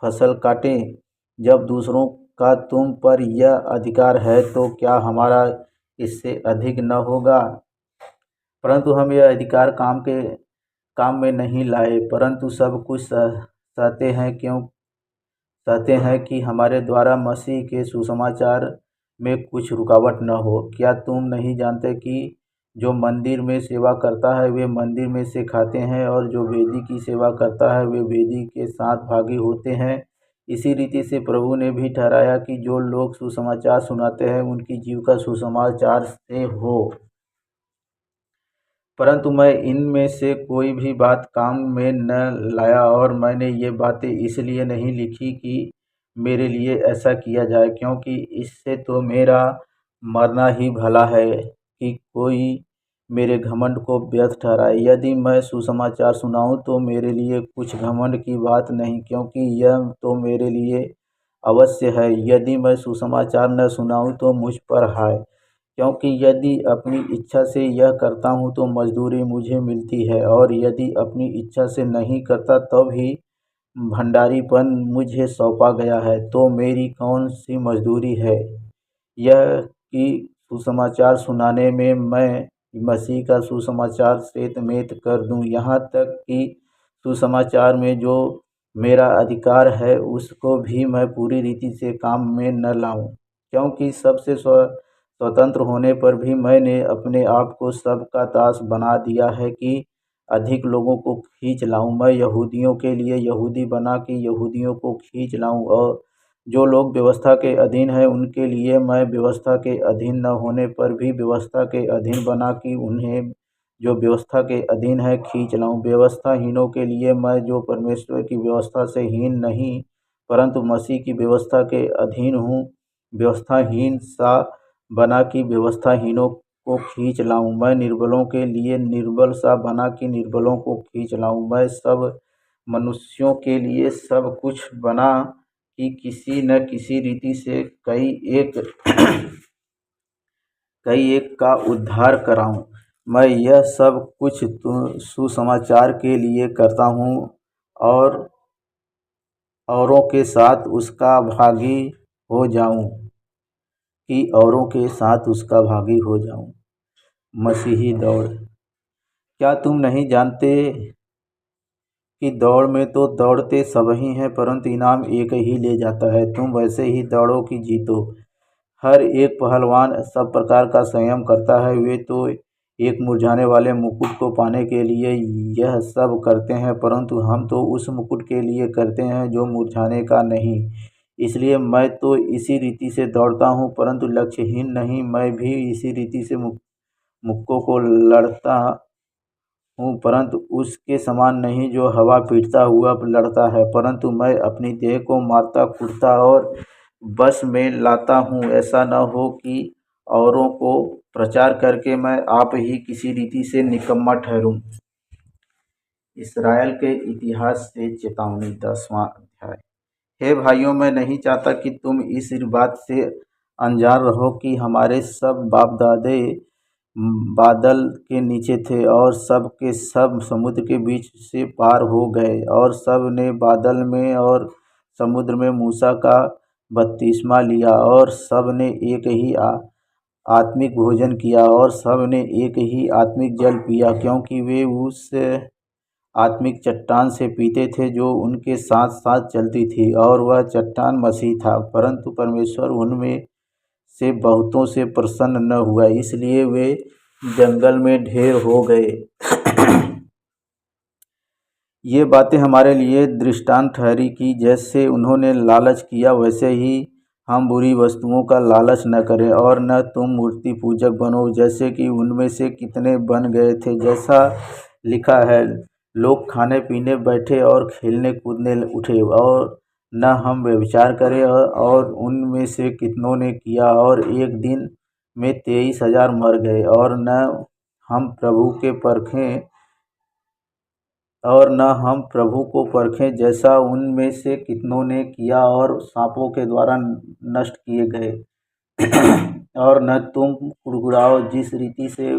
फसल काटें? जब दूसरों का तुम पर यह अधिकार है तो क्या हमारा इससे अधिक न होगा? परंतु हम यह अधिकार काम में नहीं लाए, परंतु सब कुछ सहते हैं कि हमारे द्वारा मसीह के सुसमाचार में कुछ रुकावट न हो। क्या तुम नहीं जानते कि जो मंदिर में सेवा करता है वे मंदिर में से खाते हैं, और जो वेदी की सेवा करता है वे वेदी के साथ भागी होते हैं? इसी रीति से प्रभु ने भी ठहराया कि जो लोग सुसमाचार सुनाते हैं उनकी जीविका सुसमाचार से हो। परंतु मैं इनमें से कोई भी बात काम में न लाया, और मैंने ये बातें इसलिए नहीं लिखी कि मेरे लिए ऐसा किया जाए, क्योंकि इससे तो मेरा मरना ही भला है कि कोई मेरे घमंड को व्यर्थ ठहराए। यदि मैं सुसमाचार सुनाऊं तो मेरे लिए कुछ घमंड की बात नहीं, क्योंकि यह तो मेरे लिए अवश्य है। यदि मैं सुसमाचार न सुनाऊं तो मुझ पर हाय, क्योंकि यदि अपनी इच्छा से यह करता हूँ तो मजदूरी मुझे मिलती है, और यदि अपनी इच्छा से नहीं करता तब ही भंडारीपन मुझे सौंपा गया है। तो मेरी कौन सी मजदूरी है? यह कि सुसमाचार सुनाने में मैं मसीह का सुसमाचार श्वेत कर दूं, यहाँ तक कि सुसमाचार में जो मेरा अधिकार है उसको भी मैं पूरी रीति से काम में न लाऊं, क्योंकि सबसे स्वतंत्र होने पर भी मैंने अपने आप को सबका दास बना दिया है कि अधिक लोगों को खींच लाऊं। मैं यहूदियों के लिए यहूदी बना कि यहूदियों को खींच लाऊं, और जो लोग व्यवस्था के अधीन हैं उनके लिए मैं व्यवस्था के अधीन न होने पर भी व्यवस्था के अधीन बना कि उन्हें जो व्यवस्था के अधीन है खींच लाऊं। व्यवस्थाहीनों के लिए मैं जो परमेश्वर की व्यवस्था से हीन नहीं परंतु मसीह की व्यवस्था के अधीन हूँ, व्यवस्थाहीन सा बना कि व्यवस्थाहीनों को खींच लाऊं। मैं निर्बलों के लिए निर्बल सा बना कि निर्बलों को खींच लाऊं। मैं सब मनुष्यों के लिए सब कुछ बना कि किसी न किसी रीति से कई एक का उद्धार कराऊं। मैं यह सब कुछ सुसमाचार के लिए करता हूँ, और औरों के साथ उसका भागी हो जाऊं मसीही दौड़। क्या तुम नहीं जानते कि दौड़ में तो दौड़ते सब ही हैं परंतु इनाम एक ही ले जाता है। तुम वैसे ही दौड़ो कि जीतो। हर एक पहलवान सब प्रकार का संयम करता है। वे तो एक मुरझाने वाले मुकुट को पाने के लिए यह सब करते हैं, परंतु हम तो उस मुकुट के लिए करते हैं जो मुरझाने का नहीं। इसलिए मैं तो इसी रीति से दौड़ता हूँ, परंतु लक्ष्यहीन नहीं। मैं भी इसी रीति से मुक्कों को लड़ता हूँ, परंतु उसके समान नहीं जो हवा पीटता हुआ लड़ता है, परंतु मैं अपनी देह को मारता कूटता और बस में लाता हूँ, ऐसा न हो कि औरों को प्रचार करके मैं आप ही किसी रीति से निकम्मा ठहरूं। इसराइल के इतिहास से चेतावनी। 10वां अध्याय। हे भाइयों, मैं नहीं चाहता कि तुम इस बात से अनजान रहो कि हमारे सब बाप दादे बादल के नीचे थे और सब के सब समुद्र के बीच से पार हो गए, और सब ने बादल में और समुद्र में मूसा का बपतिस्मा लिया, और सब ने एक ही आत्मिक भोजन किया, और सब ने एक ही आत्मिक जल पिया, क्योंकि वे उस आत्मिक चट्टान से पीते थे जो उनके साथ साथ चलती थी, और वह चट्टान मसीह था। परंतु परमेश्वर उनमें से बहुतों से प्रसन्न न हुआ, इसलिए वे जंगल में ढेर हो गए। ये बातें हमारे लिए दृष्टांत ठहरी कि जैसे उन्होंने लालच किया वैसे ही हम बुरी वस्तुओं का लालच न करें, और न तुम मूर्ति पूजक बनो जैसे कि उनमें से कितने बन गए थे। जैसा लिखा है, लोग खाने पीने बैठे और खेलने कूदने उठे, और न हम व्यभिचार करें, और उनमें से कितनों ने किया, और एक दिन में 23,000 मर गए। हम प्रभु के परखें और न हम प्रभु को परखें जैसा उनमें से कितनों ने किया और सांपों के द्वारा नष्ट किए गए। और न तुम कुड़कुड़ाओ जिस रीति से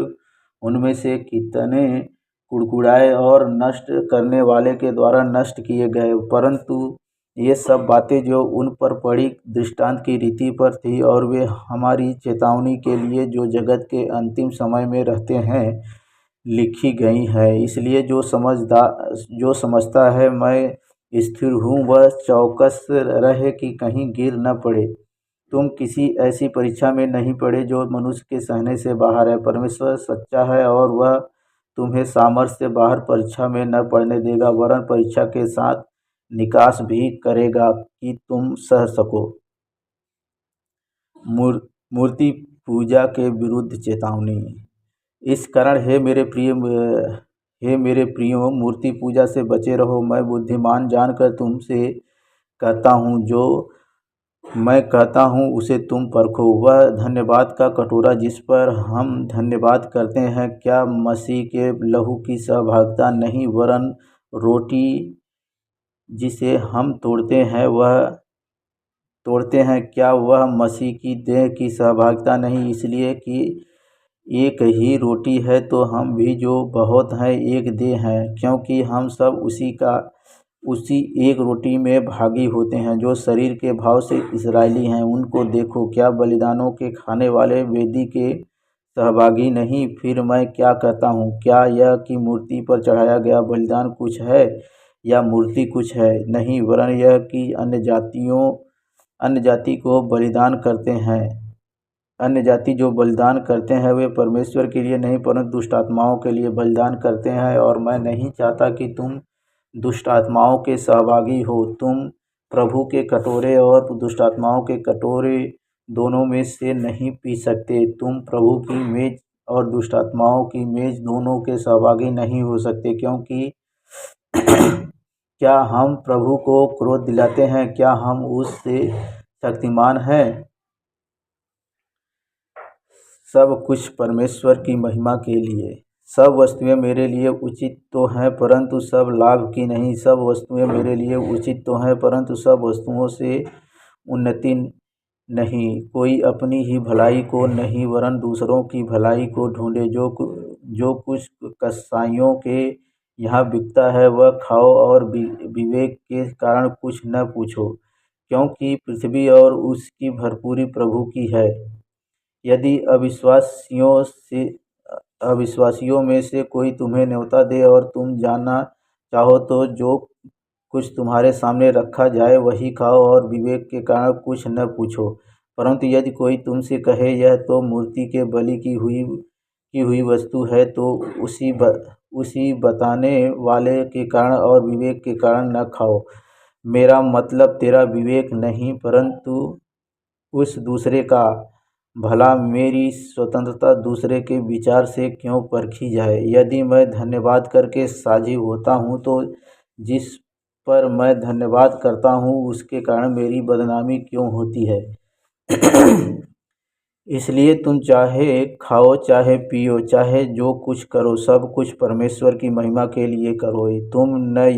उनमें से कितने कुड़कुड़ाए और नष्ट करने वाले के द्वारा नष्ट किए गए, परंतु ये सब बातें जो उन पर पड़ी दृष्टांत की रीति पर थी, और वे हमारी चेतावनी के लिए जो जगत के अंतिम समय में रहते हैं लिखी गई है। इसलिए जो समझता है मैं स्थिर हूँ, वह चौकस रहे कि कहीं गिर न पड़े। तुम किसी ऐसी परीक्षा में नहीं पड़े जो मनुष्य के सहने से बाहर है। परमेश्वर सच्चा है और वह तुम्हें सामर्थ्य से बाहर परीक्षा में न पड़ने देगा, वरन परीक्षा के साथ निकास भी करेगा कि तुम सह सको। मूर्ति पूजा के विरुद्ध चेतावनी। इस कारण हे मेरे प्रियो, मूर्ति पूजा से बचे रहो। मैं बुद्धिमान जानकर तुमसे कहता हूँ, जो मैं कहता हूँ उसे तुम परखो। वह धन्यवाद का कटोरा जिस पर हम धन्यवाद करते हैं, क्या मसीह के लहू की सहभागिता नहीं, वरन रोटी जिसे हम तोड़ते हैं, क्या वह मसीह की देह की सहभागिता नहीं? इसलिए कि एक ही रोटी है तो हम भी जो बहुत हैं एक देह हैं, क्योंकि हम सब उसी एक रोटी में भागी होते हैं। जो शरीर के भाव से इस्राएली हैं उनको देखो, क्या बलिदानों के खाने वाले वेदी के सहभागी नहीं? फिर मैं क्या कहता हूँ, क्या यह कि मूर्ति पर चढ़ाया गया बलिदान कुछ है या मूर्ति कुछ है? नहीं, वरन यह कि अन्य जाति को बलिदान करते हैं। अन्य जाति जो बलिदान करते हैं वे परमेश्वर के लिए नहीं परंतु दुष्ट आत्माओं के लिए बलिदान करते हैं, और मैं नहीं चाहता कि तुम दुष्ट आत्माओं के सहभागी हो। तुम प्रभु के कटोरे और दुष्ट आत्माओं के कटोरे दोनों में से नहीं पी सकते। तुम प्रभु की मेज और दुष्ट आत्माओं की मेज दोनों के सहभागी नहीं हो सकते, क्योंकि क्या हम प्रभु को क्रोध दिलाते हैं? क्या हम उससे शक्तिमान हैं? सब कुछ परमेश्वर की महिमा के लिए। सब वस्तुएं मेरे लिए उचित तो हैं, परंतु सब लाभ की नहीं। सब वस्तुएं मेरे लिए उचित तो हैं, परंतु सब वस्तुओं से उन्नति नहीं। कोई अपनी ही भलाई को नहीं वरन दूसरों की भलाई को ढूंढे। जो कुछ कसाईयों के यहाँ बिकता है वह खाओ, और विवेक के कारण कुछ न पूछो, क्योंकि पृथ्वी और उसकी भरपूरी प्रभु की है। यदि अविश्वासियों में से कोई तुम्हें न्योता दे और तुम जाना चाहो तो जो कुछ तुम्हारे सामने रखा जाए वही खाओ, और विवेक के कारण कुछ न पूछो। परंतु यदि कोई तुमसे कहे यह तो मूर्ति के बलि की हुई वस्तु है, तो उसी बताने वाले के कारण और विवेक के कारण न खाओ। मेरा मतलब तेरा विवेक नहीं, परंतु उस दूसरे का। भला मेरी स्वतंत्रता दूसरे के विचार से क्यों परखी जाए? यदि मैं धन्यवाद करके साझी होता हूँ तो जिस पर मैं धन्यवाद करता हूँ उसके कारण मेरी बदनामी क्यों होती है? इसलिए तुम चाहे खाओ, चाहे पियो, चाहे जो कुछ करो, सब कुछ परमेश्वर की महिमा के लिए करो। तुम न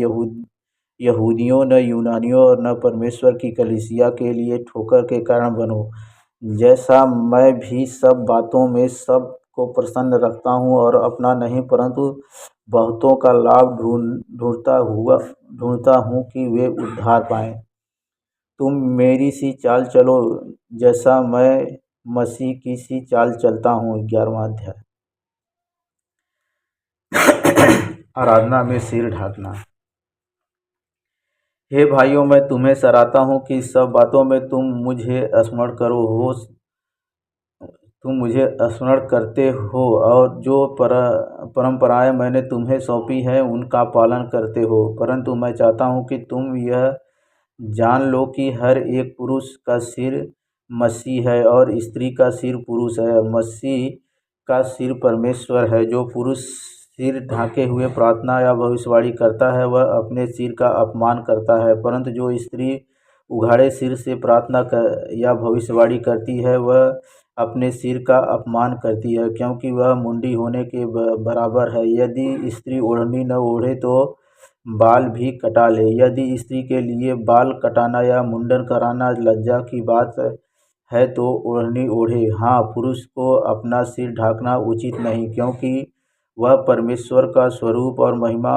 यहूदियों, न यूनानियों और न परमेश्वर की कलीसिया के लिए ठोकर के कारण बनो। जैसा मैं भी सब बातों में सब को प्रसन्न रखता हूँ, और अपना नहीं परंतु बहुतों का लाभ ढूंढता हूँ कि वे उद्धार पाएं। तुम मेरी सी चाल चलो, जैसा मैं मसीह की सी चाल चलता हूँ। 11वां अध्याय। आराधना में सिर ढाकना। हे भाइयों, मैं तुम्हें सराहता हूँ कि सब बातों में तुम मुझे स्मरण करते हो, और जो परंपराएं मैंने तुम्हें सौंपी हैं उनका पालन करते हो। परंतु मैं चाहता हूँ कि तुम यह जान लो कि हर एक पुरुष का सिर मसीह है और स्त्री का सिर पुरुष है। मसीह का सिर परमेश्वर है। जो पुरुष सिर ढाके हुए प्रार्थना या भविष्यवाणी करता है वह अपने सिर का अपमान करता है, परंतु जो स्त्री उघाड़े सिर से प्रार्थना या भविष्यवाणी करती है वह अपने सिर का अपमान करती है, क्योंकि वह मुंडी होने के बराबर है। यदि स्त्री ओढ़नी न ओढ़े तो बाल भी कटा ले। यदि स्त्री के लिए बाल कटाना या मुंडन कराना लज्जा की बात है तो ओढ़नी ओढ़े। हाँ, पुरुष को अपना सिर ढाकना उचित नहीं, क्योंकि वह परमेश्वर का स्वरूप और महिमा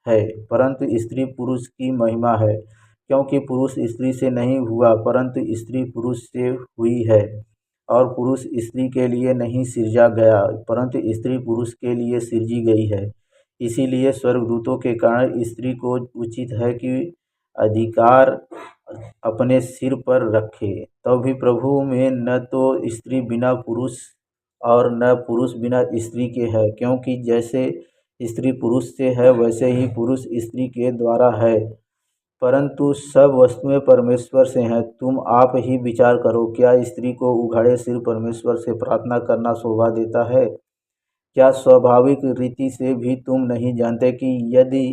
है, परंतु स्त्री पुरुष की महिमा है, क्योंकि पुरुष स्त्री से नहीं हुआ परंतु स्त्री पुरुष से हुई है। और पुरुष स्त्री के लिए नहीं सिरजा गया, परंतु स्त्री पुरुष के लिए सिरजी गई है। इसीलिए स्वर्गदूतों के कारण स्त्री को उचित है कि अधिकार अपने सिर पर रखे। तब भी प्रभु में न तो स्त्री बिना पुरुष और न पुरुष बिना स्त्री के है, क्योंकि जैसे स्त्री पुरुष से है वैसे ही पुरुष स्त्री के द्वारा है। परंतु सब वस्तुएं परमेश्वर से हैं। तुम आप ही विचार करो, क्या स्त्री को उघाड़े सिर परमेश्वर से प्रार्थना करना शोभा देता है? क्या स्वाभाविक रीति से भी तुम नहीं जानते कि यदि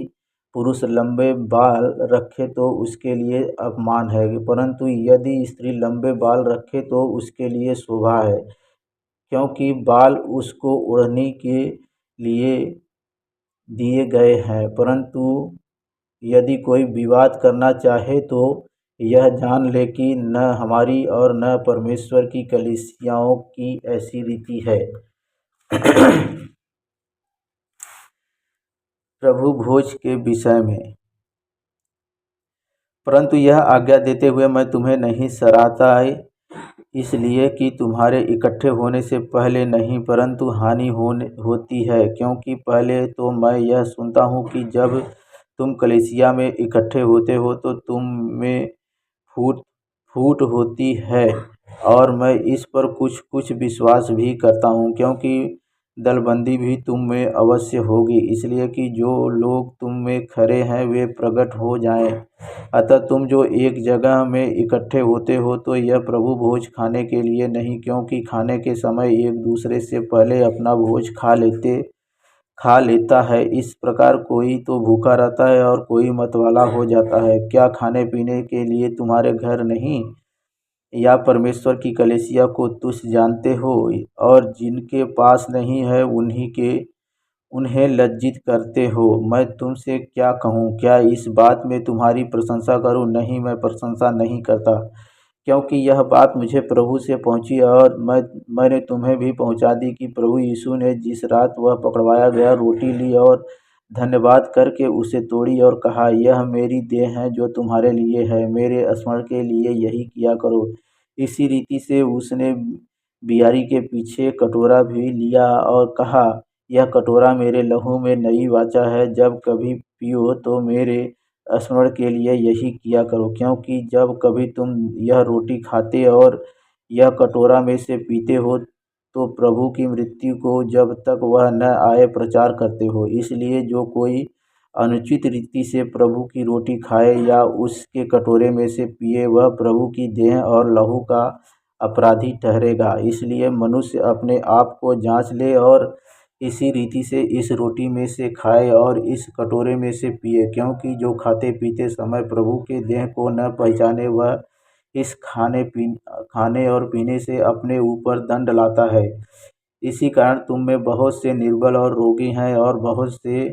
पुरुष लंबे बाल रखे तो उसके लिए अपमान है, परंतु यदि स्त्री लंबे बाल रखे तो उसके लिए शोभा है, क्योंकि बाल उसको ओढ़ने के लिए दिए गए हैं। परंतु यदि कोई विवाद करना चाहे तो यह जान ले कि न हमारी और न परमेश्वर की कलीसियाओं की ऐसी रीति है। प्रभु भोज के विषय में। परंतु यह आज्ञा देते हुए मैं तुम्हें नहीं सराहता, इसलिए कि तुम्हारे इकट्ठे होने से पहले नहीं परंतु हानि होती है, क्योंकि पहले तो मैं यह सुनता हूँ कि जब तुम कलीसिया में इकट्ठे होते हो तो तुम में फूट होती है। और मैं इस पर कुछ कुछ विश्वास भी करता हूँ, क्योंकि दलबंदी भी तुम में अवश्य होगी, इसलिए कि जो लोग तुम में खरे हैं वे प्रकट हो जाएं। अतः तुम जो एक जगह में इकट्ठे होते हो तो यह प्रभु भोज खाने के लिए नहीं, क्योंकि खाने के समय एक दूसरे से पहले अपना भोज खा लेता है। इस प्रकार कोई तो भूखा रहता है और कोई मतवाला हो जाता है। क्या खाने पीने के लिए तुम्हारे घर नहीं, या परमेश्वर की कलीसिया को तुच्छ जानते हो, और जिनके पास नहीं है उन्हें लज्जित करते हो। मैं तुमसे क्या कहूँ? क्या इस बात में तुम्हारी प्रशंसा करूँ? नहीं, मैं प्रशंसा नहीं करता, क्योंकि यह बात मुझे प्रभु से पहुँची और मैंने तुम्हें भी पहुँचा दी कि प्रभु यीशु ने जिस रात वह पकड़वाया गया, रोटी ली और धन्यवाद करके उसे तोड़ी और कहा, यह मेरी देह है जो तुम्हारे लिए है, मेरे स्मरण के लिए यही किया करो। इसी रीति से उसने बियारी के पीछे कटोरा भी लिया और कहा, यह कटोरा मेरे लहू में नई वाचा है। जब कभी पियो तो मेरे स्मरण के लिए यही किया करो। क्योंकि जब कभी तुम यह रोटी खाते और यह कटोरा में से पीते हो तो प्रभु की मृत्यु को जब तक वह न आए प्रचार करते हो। इसलिए जो कोई अनुचित रीति से प्रभु की रोटी खाए या उसके कटोरे में से पिए, वह प्रभु की देह और लहू का अपराधी ठहरेगा। इसलिए मनुष्य अपने आप को जांच ले और इसी रीति से इस रोटी में से खाए और इस कटोरे में से पिए, क्योंकि जो खाते पीते समय प्रभु के देह को न पहचाने, वह इस खाने और पीने से अपने ऊपर दंड लाता है। इसी कारण तुम में बहुत से निर्बल और रोगी हैं और बहुत से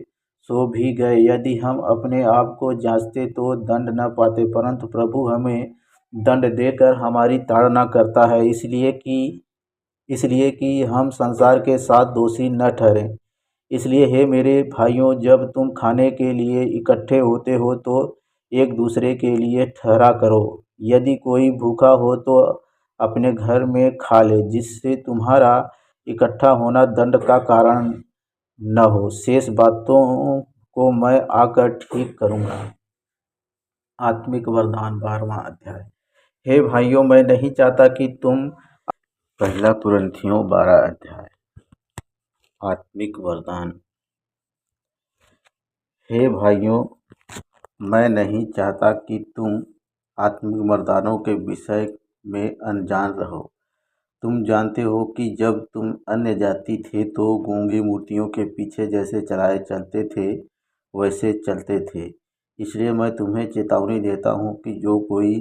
सो भी गए। यदि हम अपने आप को जांचते तो दंड न पाते, परंतु प्रभु हमें दंड देकर हमारी ताड़ना करता है, इसलिए कि हम संसार के साथ दोषी न ठहरें। इसलिए हे मेरे भाइयों, जब तुम खाने के लिए इकट्ठे होते हो तो एक दूसरे के लिए ठहरा करो। यदि कोई भूखा हो तो अपने घर में खा ले, जिससे तुम्हारा इकट्ठा होना दंड का कारण न हो। शेष बातों को मैं आकर ठीक करूँगा। आत्मिक वरदान 12वां अध्याय। हे भाइयों, मैं नहीं चाहता कि तुम पहला कुरिन्थियों 12 अध्याय। आत्मिक वरदान। हे भाइयों, मैं नहीं चाहता कि तुम आत्मिक वरदानों के विषय में अनजान रहो। तुम जानते हो कि जब तुम अन्य जाति थे तो गूंगी मूर्तियों के पीछे जैसे चलाए चलते थे वैसे चलते थे। इसलिए मैं तुम्हें चेतावनी देता हूँ कि जो कोई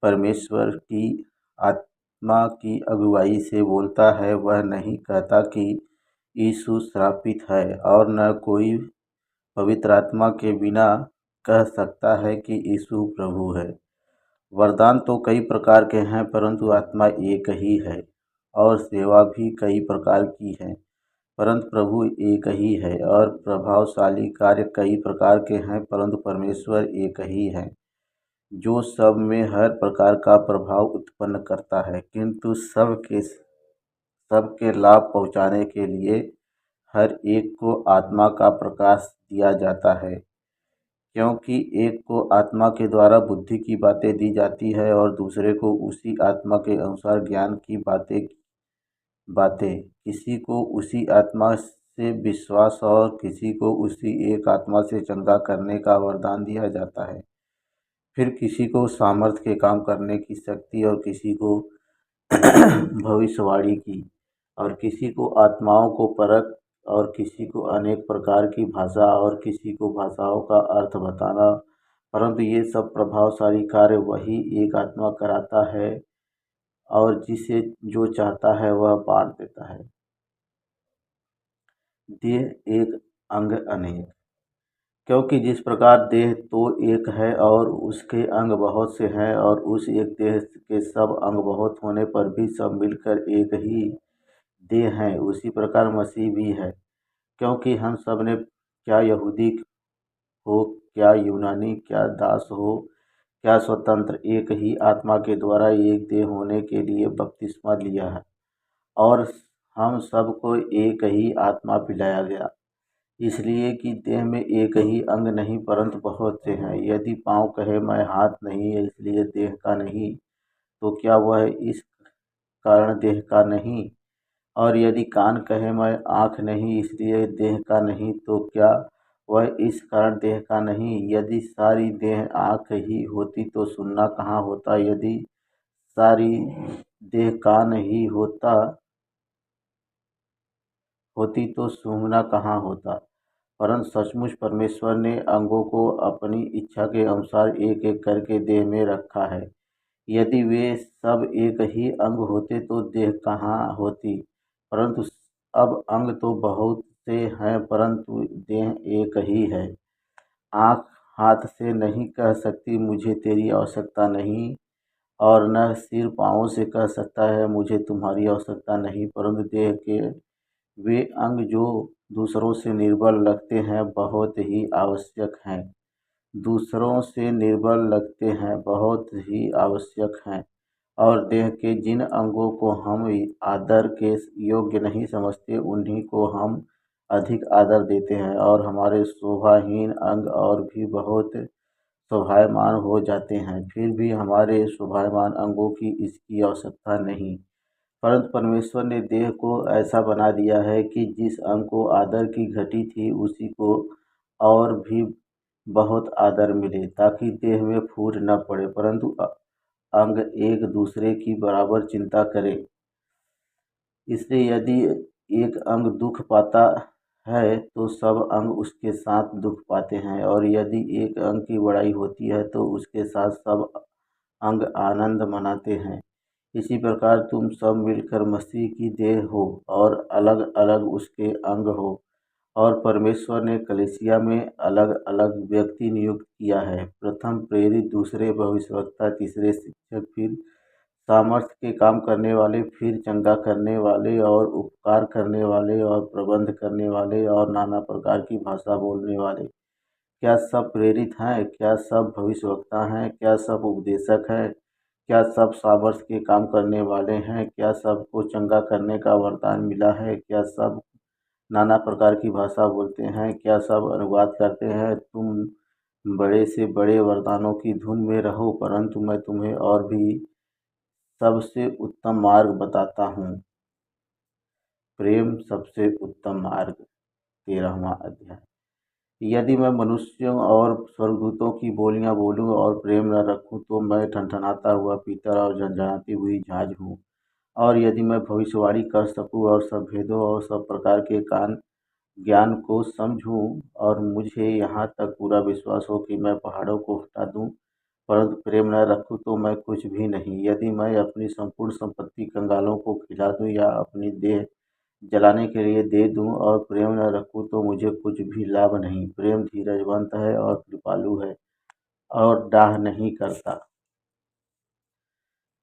परमेश्वर की आत्मा की अगुवाई से बोलता है, वह नहीं कहता कि यीशु श्रापित है, और न कोई पवित्र आत्मा के बिना कह सकता है कि यीशु प्रभु है। वरदान तो कई प्रकार के हैं, परंतु आत्मा एक ही है, और सेवा भी कई प्रकार की है, परंतु प्रभु एक ही है। और प्रभावशाली कार्य कई प्रकार के हैं, परंतु परमेश्वर एक ही है, जो सब में हर प्रकार का प्रभाव उत्पन्न करता है, किंतु सबके लाभ पहुँचाने के लिए हर एक को आत्मा का प्रकाश दिया जाता है। क्योंकि एक को आत्मा के द्वारा बुद्धि की बातें दी जाती है और दूसरे को उसी आत्मा के अनुसार ज्ञान की बातें। किसी को उसी आत्मा से विश्वास और किसी को उसी एक आत्मा से चंगा करने का वरदान दिया जाता है। फिर किसी को सामर्थ्य के काम करने की शक्ति, और किसी को भविष्यवाणी की, और किसी को आत्माओं को परख, और किसी को अनेक प्रकार की भाषा, और किसी को भाषाओं का अर्थ बताना। परंतु ये सब प्रभावशाली कार्य वही एक आत्मा कराता है, और जिसे जो चाहता है वह बांट देता है। देह एक, अंग अनेक। क्योंकि जिस प्रकार देह तो एक है और उसके अंग बहुत से हैं, और उस एक देह के सब अंग बहुत होने पर भी सब मिलकर एक ही देह हैं, उसी प्रकार मसीह भी है। क्योंकि हम सब ने, क्या यहूदी हो, क्या यूनानी, क्या दास हो, क्या स्वतंत्र, एक ही आत्मा के द्वारा एक देह होने के लिए बपतिस्मा लिया है, और हम सबको एक ही आत्मा पिलाया गया। इसलिए कि देह में एक ही अंग नहीं परंतु बहुत से हैं। यदि पाँव कहे मैं हाथ नहीं है इसलिए देह का नहीं, तो क्या वह इस कारण देह का नहीं। और यदि कान कहे मैं आँख नहीं इसलिए देह का नहीं, तो क्या वह इस कारण देह का नहीं? यदि सारी देह आँख ही होती तो सुनना कहाँ होता? यदि सारी देह कान ही होती तो सूंघना कहाँ होता? परंतु सचमुच परमेश्वर ने अंगों को अपनी इच्छा के अनुसार एक एक करके देह में रखा है। यदि वे सब एक ही अंग होते तो देह कहाँ होती? परंतु अब अंग तो बहुत से हैं परंतु देह एक ही है। आँख हाथ से नहीं कह सकती मुझे तेरी आवश्यकता नहीं, और न सिर पाँवों से कह सकता है मुझे तुम्हारी आवश्यकता नहीं, परंतु देह के वे अंग जो दूसरों से निर्बल लगते हैं बहुत ही आवश्यक हैं। दूसरों से निर्बल लगते हैं बहुत ही आवश्यक हैं। और देह के जिन अंगों को हम आदर के योग्य नहीं समझते उन्हीं को हम अधिक आदर देते हैं, और हमारे शोभाहीन अंग और भी बहुत शोभायमान हो जाते हैं। फिर भी हमारे शोभायमान अंगों की इसकी आवश्यकता नहीं। परंतु परमेश्वर ने देह को ऐसा बना दिया है कि जिस अंग को आदर की घटी थी उसी को और भी बहुत आदर मिले, ताकि देह में फूट न पड़े परंतु अंग एक दूसरे की बराबर चिंता करे। इसलिए यदि एक अंग दुख पाता है तो सब अंग उसके साथ दुख पाते हैं, और यदि एक अंग की बड़ाई होती है तो उसके साथ सब अंग आनंद मनाते हैं। इसी प्रकार तुम सब मिलकर मसीह की देह हो और अलग अलग उसके अंग हो। और परमेश्वर ने कलीसिया में अलग अलग व्यक्ति नियुक्त किया है, प्रथम प्रेरित, दूसरे भविष्यवक्ता, तीसरे शिक्षक, फिर सामर्थ्य के काम करने वाले, फिर चंगा करने वाले और उपकार करने वाले और प्रबंध करने वाले और नाना प्रकार की भाषा बोलने वाले। क्या सब प्रेरित हैं? क्या सब भविष्यवक्ता हैं? क्या सब उपदेशक हैं? क्या सब सामर्थ्य के काम करने वाले हैं? क्या सबको चंगा करने का वरदान मिला है? क्या सब नाना प्रकार की भाषा बोलते हैं? क्या सब अनुवाद करते हैं? तुम बड़े से बड़े वरदानों की धुन में रहो, परंतु मैं तुम्हें और भी सबसे उत्तम मार्ग बताता हूँ। प्रेम सबसे उत्तम मार्ग। 13वां अध्याय। यदि मैं मनुष्यों और स्वर्गदूतों की बोलियां बोलूं और प्रेम न रखूं तो मैं ठनठनाता हुआ पीतल और झनझनाती हुई झाँझ हूँ। और यदि मैं भविष्यवाणी कर सकूं और सब भेदों और सब प्रकार के ज्ञान को समझूं, और मुझे यहाँ तक पूरा विश्वास हो कि मैं पहाड़ों को हटा दूं, परंतु प्रेम न रखूं तो मैं कुछ भी नहीं। यदि मैं अपनी संपूर्ण संपत्ति कंगालों को खिला दूं या अपनी देह जलाने के लिए दे दूं और प्रेम न रखूं तो मुझे कुछ भी लाभ नहीं। प्रेम धीरजवंत है और कृपालु है और डाह नहीं करता।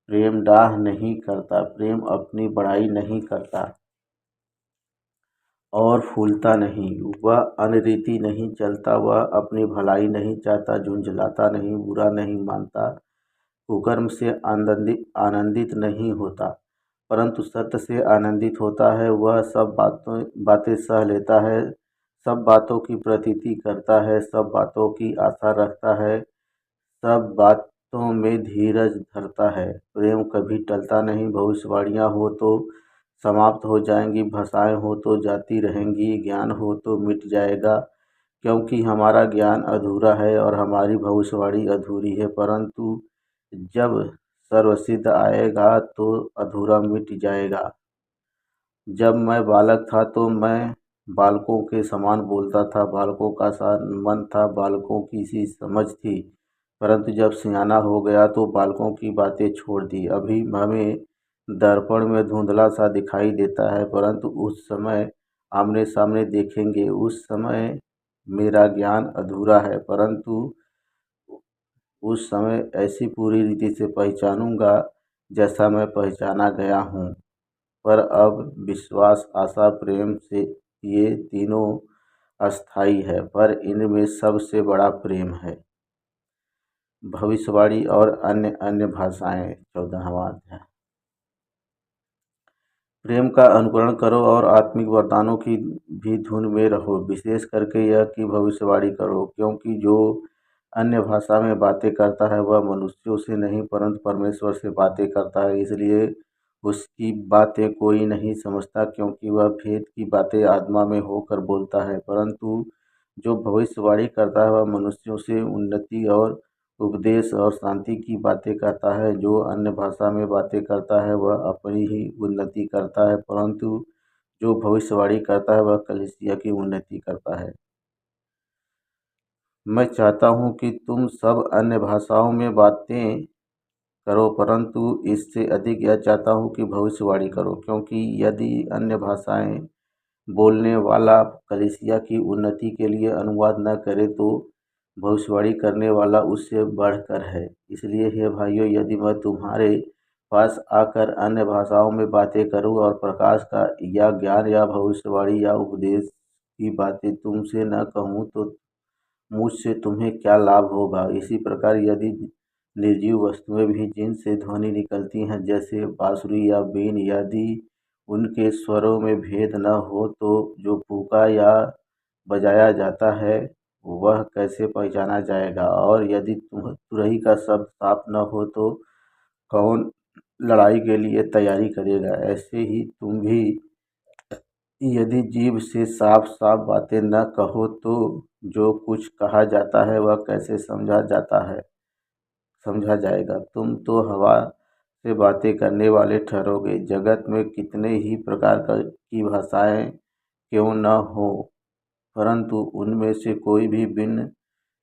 प्रेम डाह नहीं करता। प्रेम अपनी बड़ाई नहीं करता और फूलता नहीं। वह अनरीति नहीं चलता। वह अपनी भलाई नहीं चाहता, झुंझलाता नहीं, बुरा नहीं मानता, कुकर्म से आनंदित नहीं होता, परंतु सत्य से आनंदित होता है। वह सब बातें सह लेता है, सब बातों की प्रतीति करता है, सब बातों की आशा रखता है, सब बातों में धीरज धरता है। प्रेम कभी टलता नहीं। भविष्यवाणियाँ हो तो समाप्त हो जाएंगी, भाषाएं हो तो जाती रहेंगी, ज्ञान हो तो मिट जाएगा, क्योंकि हमारा ज्ञान अधूरा है और हमारी भविष्यवाणी अधूरी है। परंतु जब सर्वसिद्ध आएगा तो अधूरा मिट जाएगा। जब मैं बालक था तो मैं बालकों के समान बोलता था, बालकों का सा मन था, बालकों की सी समझ थी, परंतु जब सियाना हो गया तो बालकों की बातें छोड़ दी। अभी हमें दर्पण में धुंधला सा दिखाई देता है, परंतु उस समय आमने सामने देखेंगे। उस समय मेरा ज्ञान अधूरा है, परंतु उस समय ऐसी पूरी रीति से पहचानूंगा जैसा मैं पहचाना गया हूँ। पर अब विश्वास, आशा, प्रेम से ये तीनों अस्थाई है, पर इनमें सबसे बड़ा प्रेम है। भविष्यवाणी और अन्य अन्य भाषाएं। 14वां अध्याय। प्रेम का अनुकरण करो और आत्मिक वरदानों की भी धुन में रहो, विशेष करके यह कि भविष्यवाणी करो, क्योंकि जो अन्य भाषा में बातें करता है वह मनुष्यों से नहीं परंतु परमेश्वर से बातें करता है, इसलिए उसकी बातें कोई नहीं समझता, क्योंकि वह भेद की बातें आत्मा में होकर बोलता है। परंतु जो भविष्यवाणी करता है वह मनुष्यों से उन्नति और उपदेश और शांति की बातें करता है। जो अन्य भाषा में बातें करता है वह अपनी ही उन्नति करता है, परंतु जो भविष्यवाणी करता है वह कलीसिया की उन्नति करता है। मैं चाहता हूँ कि तुम सब अन्य भाषाओं में बातें करो, परंतु इससे अधिक यह चाहता हूँ कि भविष्यवाणी करो, क्योंकि यदि अन्य भाषाएं बोलने वाला कलीसिया की उन्नति के लिए अनुवाद न करे तो भविष्यवाणी करने वाला उससे बढ़कर है। इसलिए हे भाइयों, यदि मैं तुम्हारे पास आकर अन्य भाषाओं में बातें करूं और प्रकाश का या ज्ञान या भविष्यवाणी या उपदेश की बातें तुमसे न कहूं तो मुझसे तुम्हें क्या लाभ होगा। इसी प्रकार यदि निर्जीव वस्तुएं भी जिनसे ध्वनि निकलती हैं, जैसे बांसुरी या बीन, यदि उनके स्वरों में भेद न हो तो जो फूंका या बजाया जाता है वह कैसे पहचाना जाएगा। और यदि तुरही का शब्द साफ न हो तो कौन लड़ाई के लिए तैयारी करेगा। ऐसे ही तुम भी यदि जीभ से साफ साफ बातें न कहो तो जो कुछ कहा जाता है वह कैसे समझा जाएगा। तुम तो हवा से बातें करने वाले ठहरोगे। जगत में कितने ही प्रकार की भाषाएं क्यों न हो, परंतु उनमें से कोई भी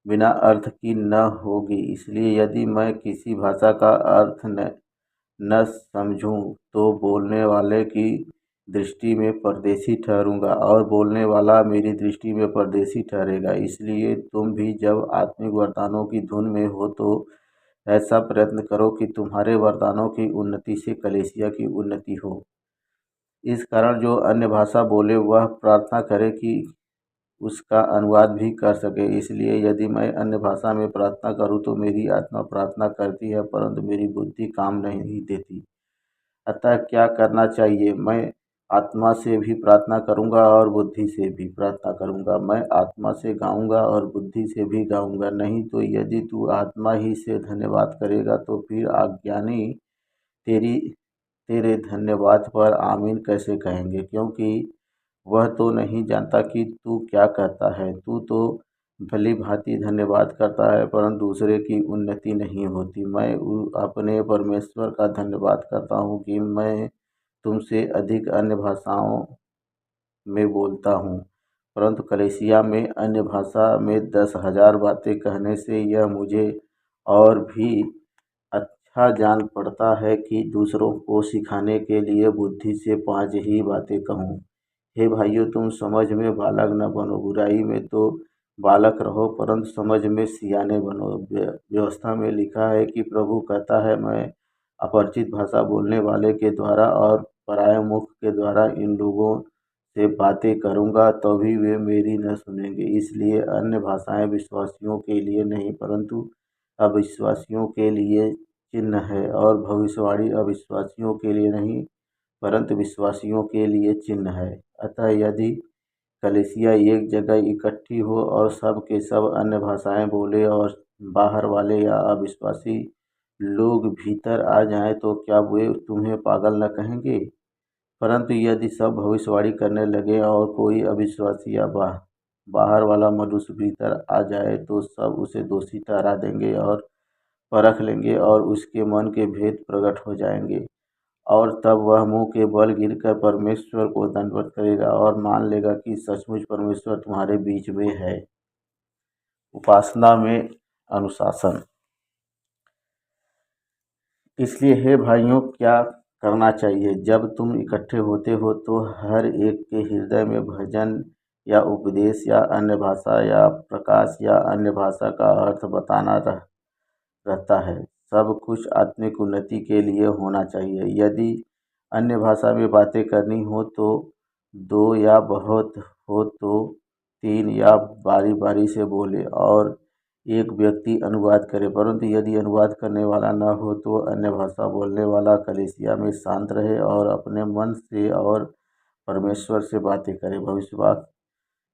बिना अर्थ की न होगी। इसलिए यदि मैं किसी भाषा का अर्थ न समझूं तो बोलने वाले की दृष्टि में परदेशी ठहरूंगा और बोलने वाला मेरी दृष्टि में परदेशी ठहरेगा। इसलिए तुम भी जब आत्मिक वरदानों की धुन में हो तो ऐसा प्रयत्न करो कि तुम्हारे वरदानों की उन्नति से कलीसिया की उन्नति हो। इस कारण जो अन्य भाषा बोले वह प्रार्थना करे कि उसका अनुवाद भी कर सके। इसलिए यदि मैं अन्य भाषा में प्रार्थना करूं तो मेरी आत्मा प्रार्थना करती है, परंतु मेरी बुद्धि काम नहीं देती। अतः क्या करना चाहिए? मैं आत्मा से भी प्रार्थना करूंगा और बुद्धि से भी प्रार्थना करूंगा। मैं आत्मा से गाऊंगा और बुद्धि से भी गाऊंगा। नहीं तो यदि तू आत्मा ही से धन्यवाद करेगा तो फिर अज्ञानी तेरी तेरे धन्यवाद पर आमीन कैसे कहेंगे, क्योंकि वह तो नहीं जानता कि तू क्या कहता है। तू तो भली भांति धन्यवाद करता है, परंतु दूसरे की उन्नति नहीं होती। मैं अपने परमेश्वर का धन्यवाद करता हूँ कि मैं तुमसे अधिक अन्य भाषाओं में बोलता हूँ, परंतु कलीसिया में अन्य भाषा में 10,000 बातें कहने से यह मुझे और भी अच्छा जान पड़ता है कि दूसरों को सिखाने के लिए बुद्धि से 5 ही बातें कहूँ। हे भाइयों, तुम समझ में बालक न बनो, बुराई में तो बालक रहो, परंतु समझ में सियाने बनो। व्यवस्था में लिखा है कि प्रभु कहता है, मैं अपरिचित भाषा बोलने वाले के द्वारा और पराये मुख के द्वारा इन लोगों से बातें करूंगा, तभी वे मेरी न सुनेंगे। इसलिए अन्य भाषाएं विश्वासियों के लिए नहीं परंतु अविश्वासियों के लिए चिन्ह है, और भविष्यवाणी अविश्वासियों के लिए नहीं परंतु विश्वासियों के लिए चिन्ह है। अतः यदि कलीसिया एक जगह इकट्ठी हो और सब के सब अन्य भाषाएं बोले और बाहर वाले या अविश्वासी लोग भीतर आ जाएं तो क्या वे तुम्हें पागल न कहेंगे? परंतु यदि सब भविष्यवाणी करने लगे और कोई अविश्वासी या बाहर वाला मनुष्य भीतर आ जाए तो सब उसे दोषी ठहरा देंगे और परख लेंगे और उसके मन के भेद प्रकट हो जाएंगे। और तब वह मुंह के बल गिरकर परमेश्वर को दंडवत करेगा और मान लेगा कि सचमुच परमेश्वर तुम्हारे बीच में है। उपासना में अनुशासन। इसलिए हे भाइयों, क्या करना चाहिए? जब तुम इकट्ठे होते हो तो हर एक के हृदय में भजन या उपदेश या अन्य भाषा या प्रकाश या अन्य भाषा का अर्थ बताना रहता है। सब कुछ आत्मिक उन्नति के लिए होना चाहिए। यदि अन्य भाषा में बातें करनी हो तो 2 या बहुत हो तो 3 या बारी बारी से बोले और एक व्यक्ति अनुवाद करे। परंतु यदि अनुवाद करने वाला न हो तो अन्य भाषा बोलने वाला कलीसिया में शांत रहे और अपने मन से और परमेश्वर से बातें करे।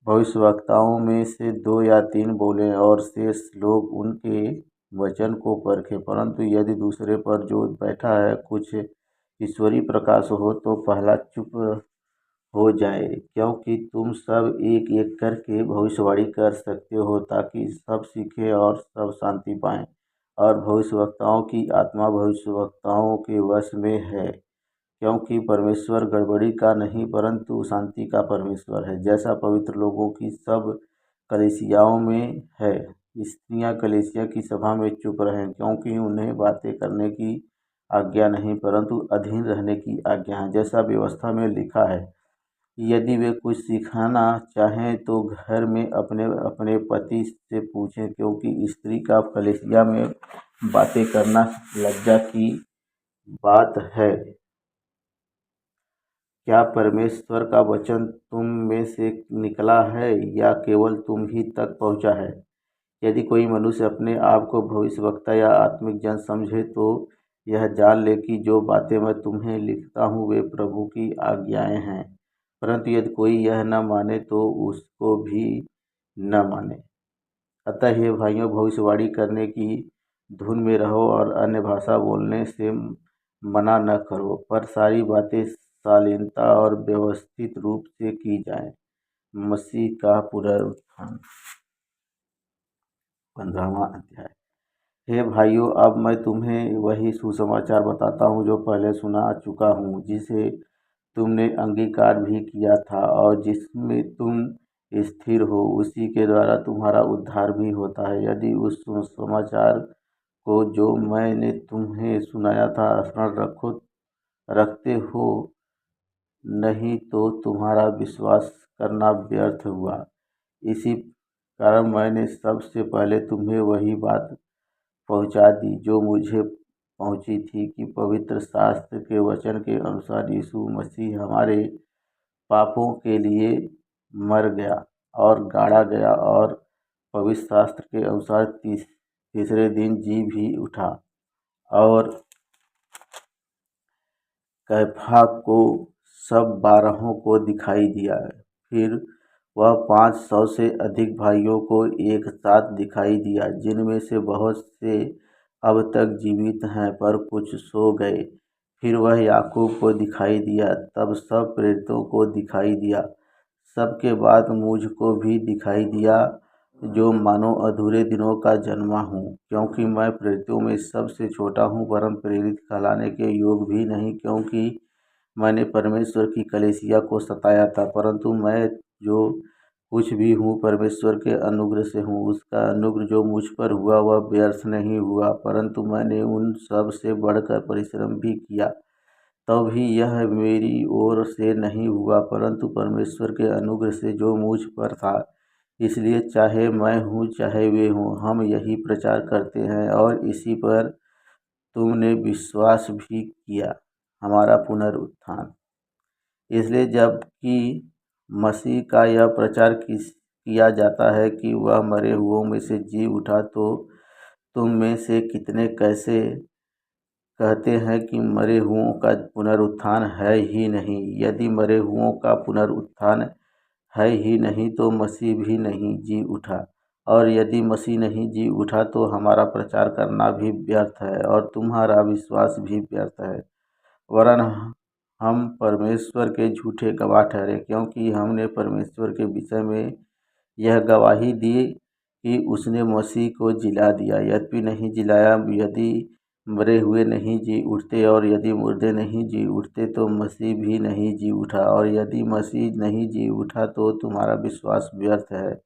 भविष्यवक्ताओं में से 2 या 3 बोले और शेष लोग उनके वचन को परखे। परंतु यदि दूसरे पर जो बैठा है कुछ ईश्वरीय प्रकाश हो तो पहला चुप हो जाए, क्योंकि तुम सब एक एक करके भविष्यवाणी कर सकते हो ताकि सब सीखें और सब शांति पाएं। और भविष्यवक्ताओं की आत्मा भविष्यवक्ताओं के वश में है, क्योंकि परमेश्वर गड़बड़ी का नहीं परंतु शांति का परमेश्वर है। जैसा पवित्र लोगों की सब कलीसियाओं में है, स्त्रियां कलीसिया की सभा में चुप रहें, क्योंकि उन्हें बातें करने की आज्ञा नहीं परंतु अधीन रहने की आज्ञा है, जैसा व्यवस्था में लिखा है। यदि वे कुछ सिखाना चाहें तो घर में अपने अपने पति से पूछें, क्योंकि स्त्री का कलीसिया में बातें करना लज्जा की बात है। क्या परमेश्वर का वचन तुम में से निकला है या केवल तुम ही तक पहुँचा है? यदि कोई मनुष्य अपने आप को भविष्यवक्ता या आत्मिक जन समझे तो यह जान ले कि जो बातें मैं तुम्हें लिखता हूँ वे प्रभु की आज्ञाएं हैं। परंतु यदि कोई यह न माने तो उसको भी न माने। अतः हे भाइयों, भविष्यवाणी करने की धुन में रहो और अन्य भाषा बोलने से मना न करो, पर सारी बातें शालीनता और व्यवस्थित रूप से की जाएं। मसीह का पुनरुत्थान। 15वां अध्याय। हे भाइयों, अब मैं तुम्हें वही सुसमाचार बताता हूँ जो पहले सुना चुका हूँ, जिसे तुमने अंगीकार भी किया था और जिसमें तुम स्थिर हो, उसी के द्वारा तुम्हारा उद्धार भी होता है। यदि उस सुसमाचार को जो मैंने तुम्हें सुनाया था स्मरण रखते हो, नहीं तो तुम्हारा विश्वास करना व्यर्थ हुआ। इसी कारण मैंने सबसे पहले तुम्हें वही बात पहुंचा दी जो मुझे पहुंची थी, कि पवित्र शास्त्र के वचन के अनुसार यीशु मसीह हमारे पापों के लिए मर गया और गाड़ा गया और पवित्र शास्त्र के अनुसार तीसरे दिन जी भी उठा और कैफा को सब 12 को दिखाई दिया। फिर वह 500 से अधिक भाइयों को एक साथ दिखाई दिया, जिनमें से बहुत से अब तक जीवित हैं पर कुछ सो गए। फिर वह याकूब को दिखाई दिया, तब सब प्रेरितों को दिखाई दिया। सबके बाद मुझको भी दिखाई दिया, जो मानो अधूरे दिनों का जन्मा हूँ, क्योंकि मैं प्रेरितों में सबसे छोटा हूँ, वरन प्रेरित कहलाने के योग भी नहीं, क्योंकि मैंने परमेश्वर की कलीसिया को सताया था। परंतु मैं जो कुछ भी हूँ परमेश्वर के अनुग्रह से हूँ। उसका अनुग्रह जो मुझ पर हुआ वह व्यर्थ नहीं हुआ, परंतु मैंने उन सब से बढ़कर परिश्रम भी किया। तब भी यह मेरी ओर से नहीं हुआ, परंतु परमेश्वर के अनुग्रह से जो मुझ पर था। इसलिए चाहे मैं हूँ चाहे वे हों, हम यही प्रचार करते हैं और इसी पर तुमने विश्वास भी किया, हमारा पुनरुत्थान। इसलिए जबकि मसीह का यह प्रचार किया जाता है कि वह मरे हुओं में से जी उठा, तो तुम में से कितने कैसे कहते हैं कि मरे हुओं का पुनरुत्थान है ही नहीं। यदि मरे हुओं का पुनरुत्थान है ही नहीं तो मसीह भी नहीं जी उठा, और यदि मसीह नहीं जी उठा तो हमारा प्रचार करना भी व्यर्थ है और तुम्हारा विश्वास भी व्यर्थ है। वरन हम परमेश्वर के झूठे गवाह ठहरे, क्योंकि हमने परमेश्वर के विषय में यह गवाही दी कि उसने मसीह को जिला दिया। यद्यपि नहीं जिलाया, यदि मरे हुए नहीं जी उठते और यदि मुर्दे नहीं जी उठते तो मसीह भी नहीं जी उठा, और यदि मसीह नहीं जी उठा तो तुम्हारा विश्वास व्यर्थ है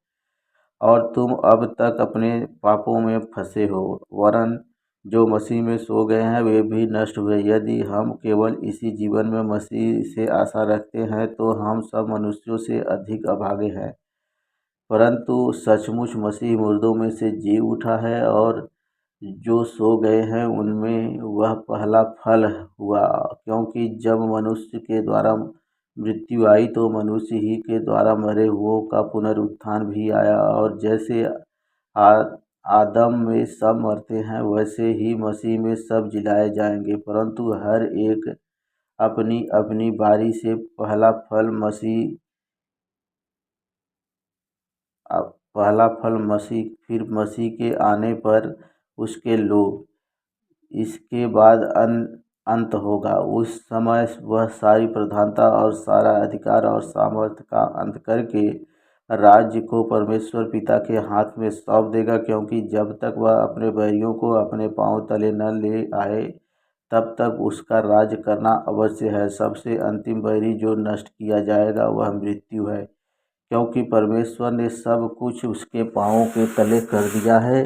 और तुम अब तक अपने पापों में फंसे हो। वरन जो मसीह में सो गए हैं वे भी नष्ट हुए। यदि हम केवल इसी जीवन में मसीह से आशा रखते हैं तो हम सब मनुष्यों से अधिक अभागे हैं। परंतु सचमुच मसीह मुर्दों में से जी उठा है, और जो सो गए हैं उनमें वह पहला फल हुआ, क्योंकि जब मनुष्य के द्वारा मृत्यु आई तो मनुष्य ही के द्वारा मरे हुओं का पुनरुत्थान भी आया। और जैसे आदम में सब मरते हैं वैसे ही मसीह में सब जिलाए जाएंगे, परंतु हर एक अपनी अपनी बारी से पहला फल मसीह, फिर मसीह के आने पर उसके लोग, इसके बाद अंत होगा। उस समय वह सारी प्रधानता और सारा अधिकार और सामर्थ्य का अंत करके राज्य को परमेश्वर पिता के हाथ में सौंप देगा, क्योंकि जब तक वह अपने बैरियों को अपने पांव तले न ले आए तब तक उसका राज करना अवश्य है। सबसे अंतिम बैरी जो नष्ट किया जाएगा वह मृत्यु है, क्योंकि परमेश्वर ने सब कुछ उसके पांवों के तले कर दिया है।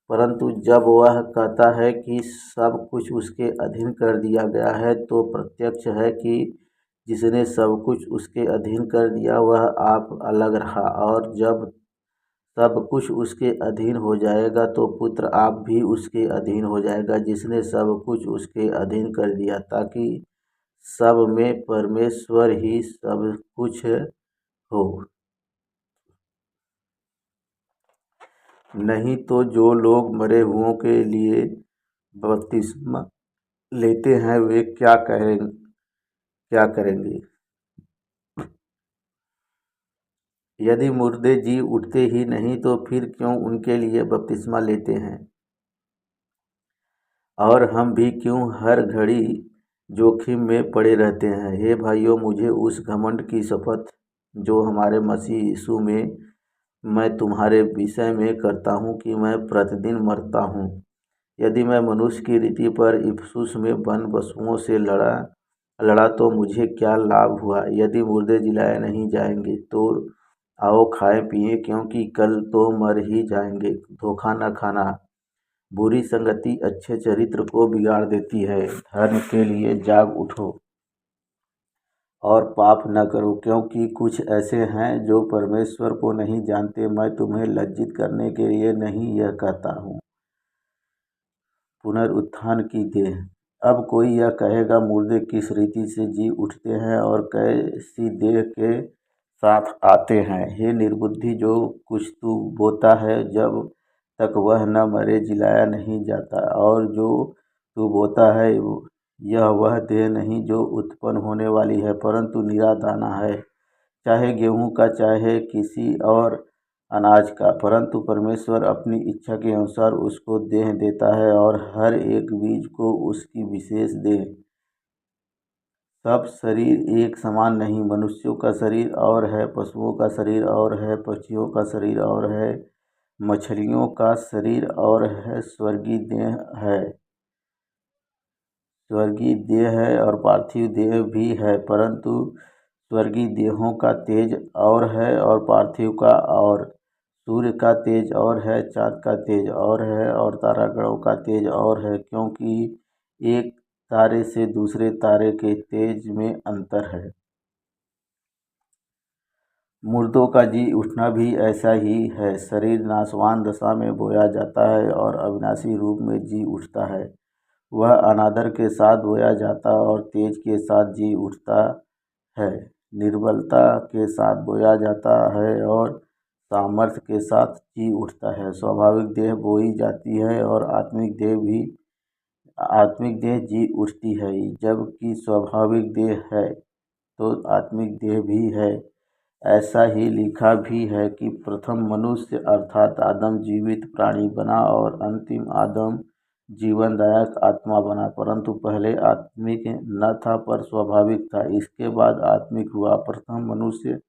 परंतु जब वह कहता है कि सब कुछ उसके अधीन कर दिया गया है, तो प्रत्यक्ष है कि जिसने सब कुछ उसके अधीन कर दिया वह आप अलग रहा। और जब सब कुछ उसके अधीन हो जाएगा तो पुत्र आप भी उसके अधीन हो जाएगा, जिसने सब कुछ उसके अधीन कर दिया, ताकि सब में परमेश्वर ही सब कुछ हो। नहीं तो जो लोग मरे हुओं के लिए बपतिस्मा लेते हैं वे क्या करेंगे? यदि मुर्दे जी उठते ही नहीं तो फिर क्यों उनके लिए बपतिस्मा लेते हैं? और हम भी क्यों हर घड़ी जोखिम में पड़े रहते हैं? हे भाइयों, मुझे उस घमंड की शपथ जो हमारे मसीह यीशु में मैं तुम्हारे विषय में करता हूँ कि मैं प्रतिदिन मरता हूँ। यदि मैं मनुष्य की रीति पर इफिसुस में वन पशुओं से लड़ा तो मुझे क्या लाभ हुआ? यदि मुर्दे जिलाए नहीं जाएंगे तो आओ खाएं पिएं, क्योंकि कल तो मर ही जाएंगे। धोखा न खाना। बुरी संगति अच्छे चरित्र को बिगाड़ देती है। धर्म के लिए जाग उठो और पाप न करो, क्योंकि कुछ ऐसे हैं जो परमेश्वर को नहीं जानते। मैं तुम्हें लज्जित करने के लिए नहीं यह कहता हूँ। पुनरुत्थान की देह। अब कोई यह कहेगा, मुर्दे किस रीति से जी उठते हैं और कैसी देह के साथ आते हैं? हे निर्बुद्धि, जो कुछ तू बोता है जब तक वह न मरे जिलाया नहीं जाता, और जो तू बोता है यह वह देह नहीं जो उत्पन्न होने वाली है, परंतु निरा दाना है, चाहे गेहूं का चाहे किसी और अनाज का। परंतु परमेश्वर अपनी इच्छा के अनुसार उसको देह देता है, और हर एक बीज को उसकी विशेष देह। सब शरीर एक समान नहीं, मनुष्यों का शरीर और है, पशुओं का शरीर और है, पक्षियों का शरीर और है, मछलियों का शरीर और है, स्वर्गीय देह है और पार्थिव देह भी है। परंतु स्वर्गीय देहों का तेज और है और पार्थिव का और। सूर्य का तेज और है, चाँद का तेज और है, और तारागणों का तेज और है, क्योंकि एक तारे से दूसरे तारे के तेज में अंतर है। मुर्दों का जी उठना भी ऐसा ही है। शरीर नाशवान दशा में बोया जाता है और अविनाशी रूप में जी उठता है। वह अनादर के साथ बोया जाता और तेज के साथ जी उठता है। निर्बलता के साथ बोया जाता है और सामर्थ्य के साथ जी उठता है। स्वाभाविक देह बोई जाती है और आत्मिक देह जी उठती है। जबकि स्वाभाविक देह है तो आत्मिक देह भी है। ऐसा ही लिखा भी है कि प्रथम मनुष्य अर्थात आदम जीवित प्राणी बना और अंतिम आदम जीवनदायक आत्मा बना, परंतु पहले आत्मिक न था पर स्वाभाविक था, इसके बाद आत्मिक हुआ। प्रथम मनुष्य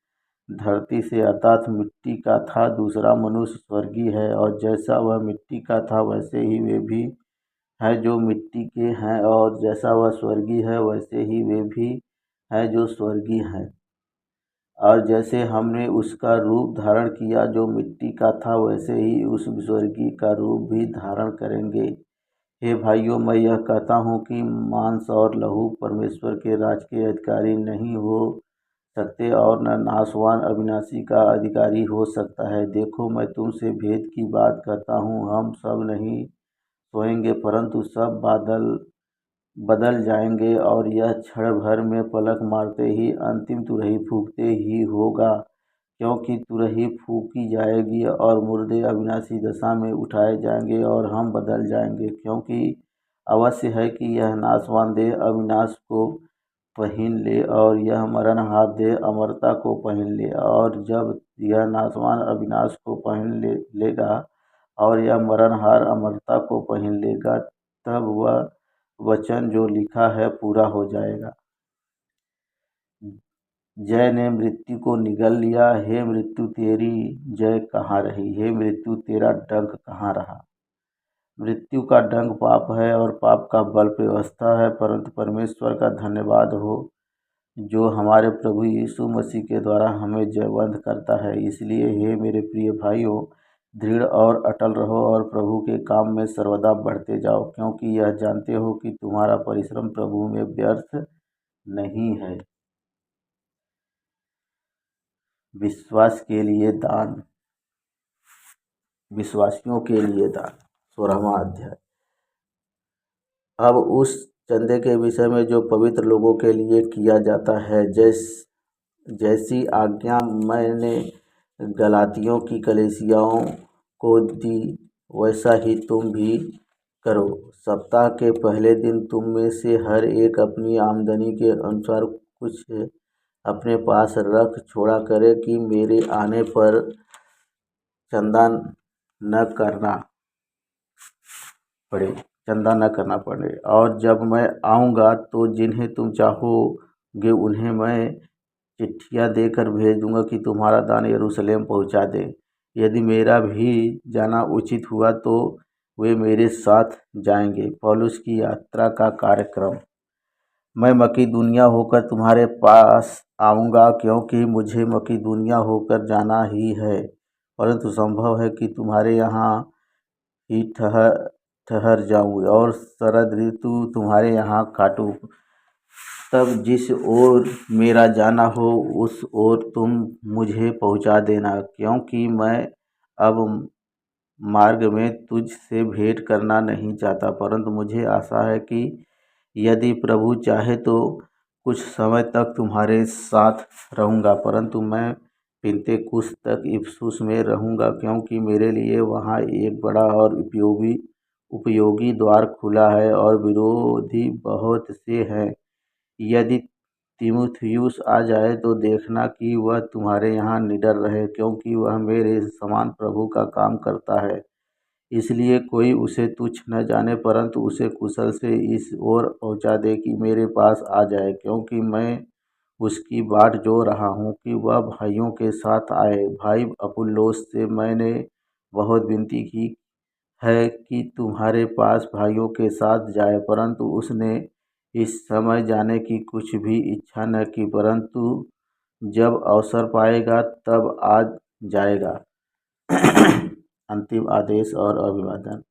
धरती से अर्थात मिट्टी का था, दूसरा मनुष्य स्वर्गीय है, और जैसा वह मिट्टी का था वैसे ही वे भी हैं जो मिट्टी के हैं, और जैसा वह स्वर्गीय है वैसे ही वे भी हैं जो स्वर्गीय हैं। और जैसे हमने उसका रूप धारण किया जो मिट्टी का था, वैसे ही उस स्वर्गीय का रूप भी धारण करेंगे। हे भाइयों, मैं यह कहता हूँ कि मांस और लहू परमेश्वर के राज के अधिकारी नहीं हो सकते, और न नाशवान अविनाशी का अधिकारी हो सकता है। देखो, मैं तुमसे भेद की बात कहता हूँ, हम सब नहीं सोएंगे, परंतु सब बदल जाएंगे, और यह क्षण भर में पलक मारते ही अंतिम तुरही फूंकते ही होगा। क्योंकि तुरही फूंकी जाएगी और मुर्दे अविनाशी दशा में उठाए जाएंगे और हम बदल जाएंगे। क्योंकि अवश्य है कि यह नाशवान देह अविनाश को पहन ले और यह मरणहार देह अमरता को पहन ले। और जब यह नाशवान अविनाश को लेगा और यह मरणहार अमरता को पहन लेगा, तब वह वचन जो लिखा है पूरा हो जाएगा। जय ने मृत्यु को निगल लिया। हे मृत्यु तेरी जय कहाँ रही, हे मृत्यु तेरा डंक कहाँ रहा। मृत्यु का डंक पाप है और पाप का बल व्यवस्था है, परंतु परमेश्वर का धन्यवाद हो जो हमारे प्रभु यीशु मसीह के द्वारा हमें जयवंत करता है। इसलिए हे मेरे प्रिय भाइयों, दृढ़ और अटल रहो और प्रभु के काम में सर्वदा बढ़ते जाओ, क्योंकि यह जानते हो कि तुम्हारा परिश्रम प्रभु में व्यर्थ नहीं है। विश्वास के लिए दान, विश्वासियों के लिए दान, 16वां अध्याय। अब उस चंदे के विषय में जो पवित्र लोगों के लिए किया जाता है, जैसी आज्ञा मैंने गलातियों की कलीसियाओं को दी, वैसा ही तुम भी करो। सप्ताह के पहले दिन तुम में से हर एक अपनी आमदनी के अनुसार कुछ अपने पास रख छोड़ा करे कि मेरे आने पर चंदा न करना पड़े। और जब मैं आऊँगा तो जिन्हें तुम चाहोगे उन्हें मैं चिट्ठियाँ देकर भेज दूँगा कि तुम्हारा दान यरूशलेम पहुँचा दें। यदि मेरा भी जाना उचित हुआ तो वे मेरे साथ जाएंगे। पौलुस की यात्रा का कार्यक्रम। मैं मकीदुनिया होकर तुम्हारे पास आऊँगा, क्योंकि मुझे मकीदुनिया होकर जाना ही है, परंतु संभव है कि तुम्हारे यहाँ ही ठहर जाऊँ और शरद ऋतु तुम्हारे यहाँ काटूँ। तब जिस ओर मेरा जाना हो उस ओर तुम मुझे पहुँचा देना, क्योंकि मैं अब मार्ग में तुझ से भेंट करना नहीं चाहता, परंतु मुझे आशा है कि यदि प्रभु चाहे तो कुछ समय तक तुम्हारे साथ रहूँगा, परंतु मैं पिन्तेकुस्त तक इफिसुस में रहूँगा, क्योंकि मेरे लिए वहाँ एक बड़ा और उपयोगी द्वार खुला है और विरोधी बहुत से हैं। यदि तीमुथियुस आ जाए तो देखना कि वह तुम्हारे यहाँ निडर रहे, क्योंकि वह मेरे समान प्रभु का काम करता है। इसलिए कोई उसे तुच्छ न जाने, परंतु उसे कुशल से इस ओर पहुँचा दे कि मेरे पास आ जाए, क्योंकि मैं उसकी बाट जोह रहा हूँ कि वह भाइयों के साथ आए। भाई अपुल्लोस से मैंने बहुत विनती की है कि तुम्हारे पास भाइयों के साथ जाए, परंतु उसने इस समय जाने की कुछ भी इच्छा न की, परंतु जब अवसर पाएगा तब आ जाएगा। अंतिम आदेश और अभिवादन।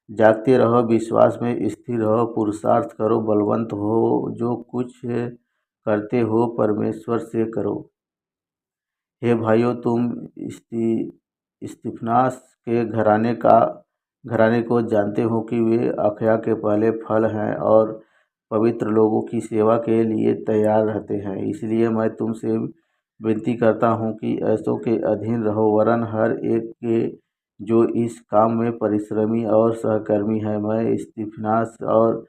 जागते रहो, विश्वास में स्थिर रहो, पुरुषार्थ करो, बलवंत हो, जो कुछ करते हो परमेश्वर से करो। हे भाइयों, तुम स्तिफनास के घराने को जानते हो कि वे अखया के पहले फल हैं और पवित्र लोगों की सेवा के लिए तैयार रहते हैं। इसलिए मैं तुमसे विनती करता हूँ कि ऐसों के अधीन रहो, वरन हर एक के जो इस काम में परिश्रमी और सहकर्मी है। मैं स्तिफनास और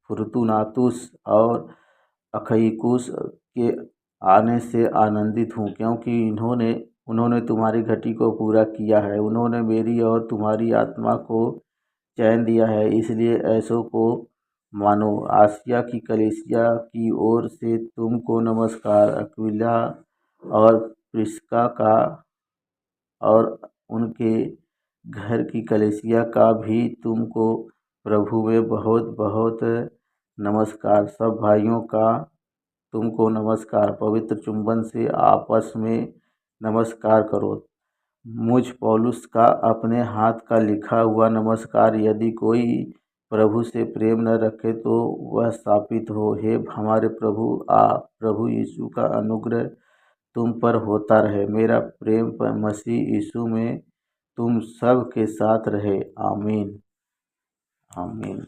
फुर्तुनातुस और अखईकुस के आने से आनंदित हूँ, क्योंकि उन्होंने तुम्हारी घटी को पूरा किया है। उन्होंने मेरी और तुम्हारी आत्मा को चैन दिया है। इसलिए ऐसों को मानो। आसिया की कलीसिया की ओर से तुमको नमस्कार। अक्विला और प्रिस्का का और उनके घर की कलीसिया का भी तुमको प्रभु में बहुत बहुत नमस्कार। सब भाइयों का तुमको नमस्कार। पवित्र चुंबन से आपस में नमस्कार करो। मुझ पौलुस का अपने हाथ का लिखा हुआ नमस्कार। यदि कोई प्रभु से प्रेम न रखे तो वह शापित हो। हे हमारे प्रभु यीशु का अनुग्रह तुम पर होता रहे। मेरा प्रेम मसीह यीशु में तुम सब के साथ रहे। आमीन आमीन।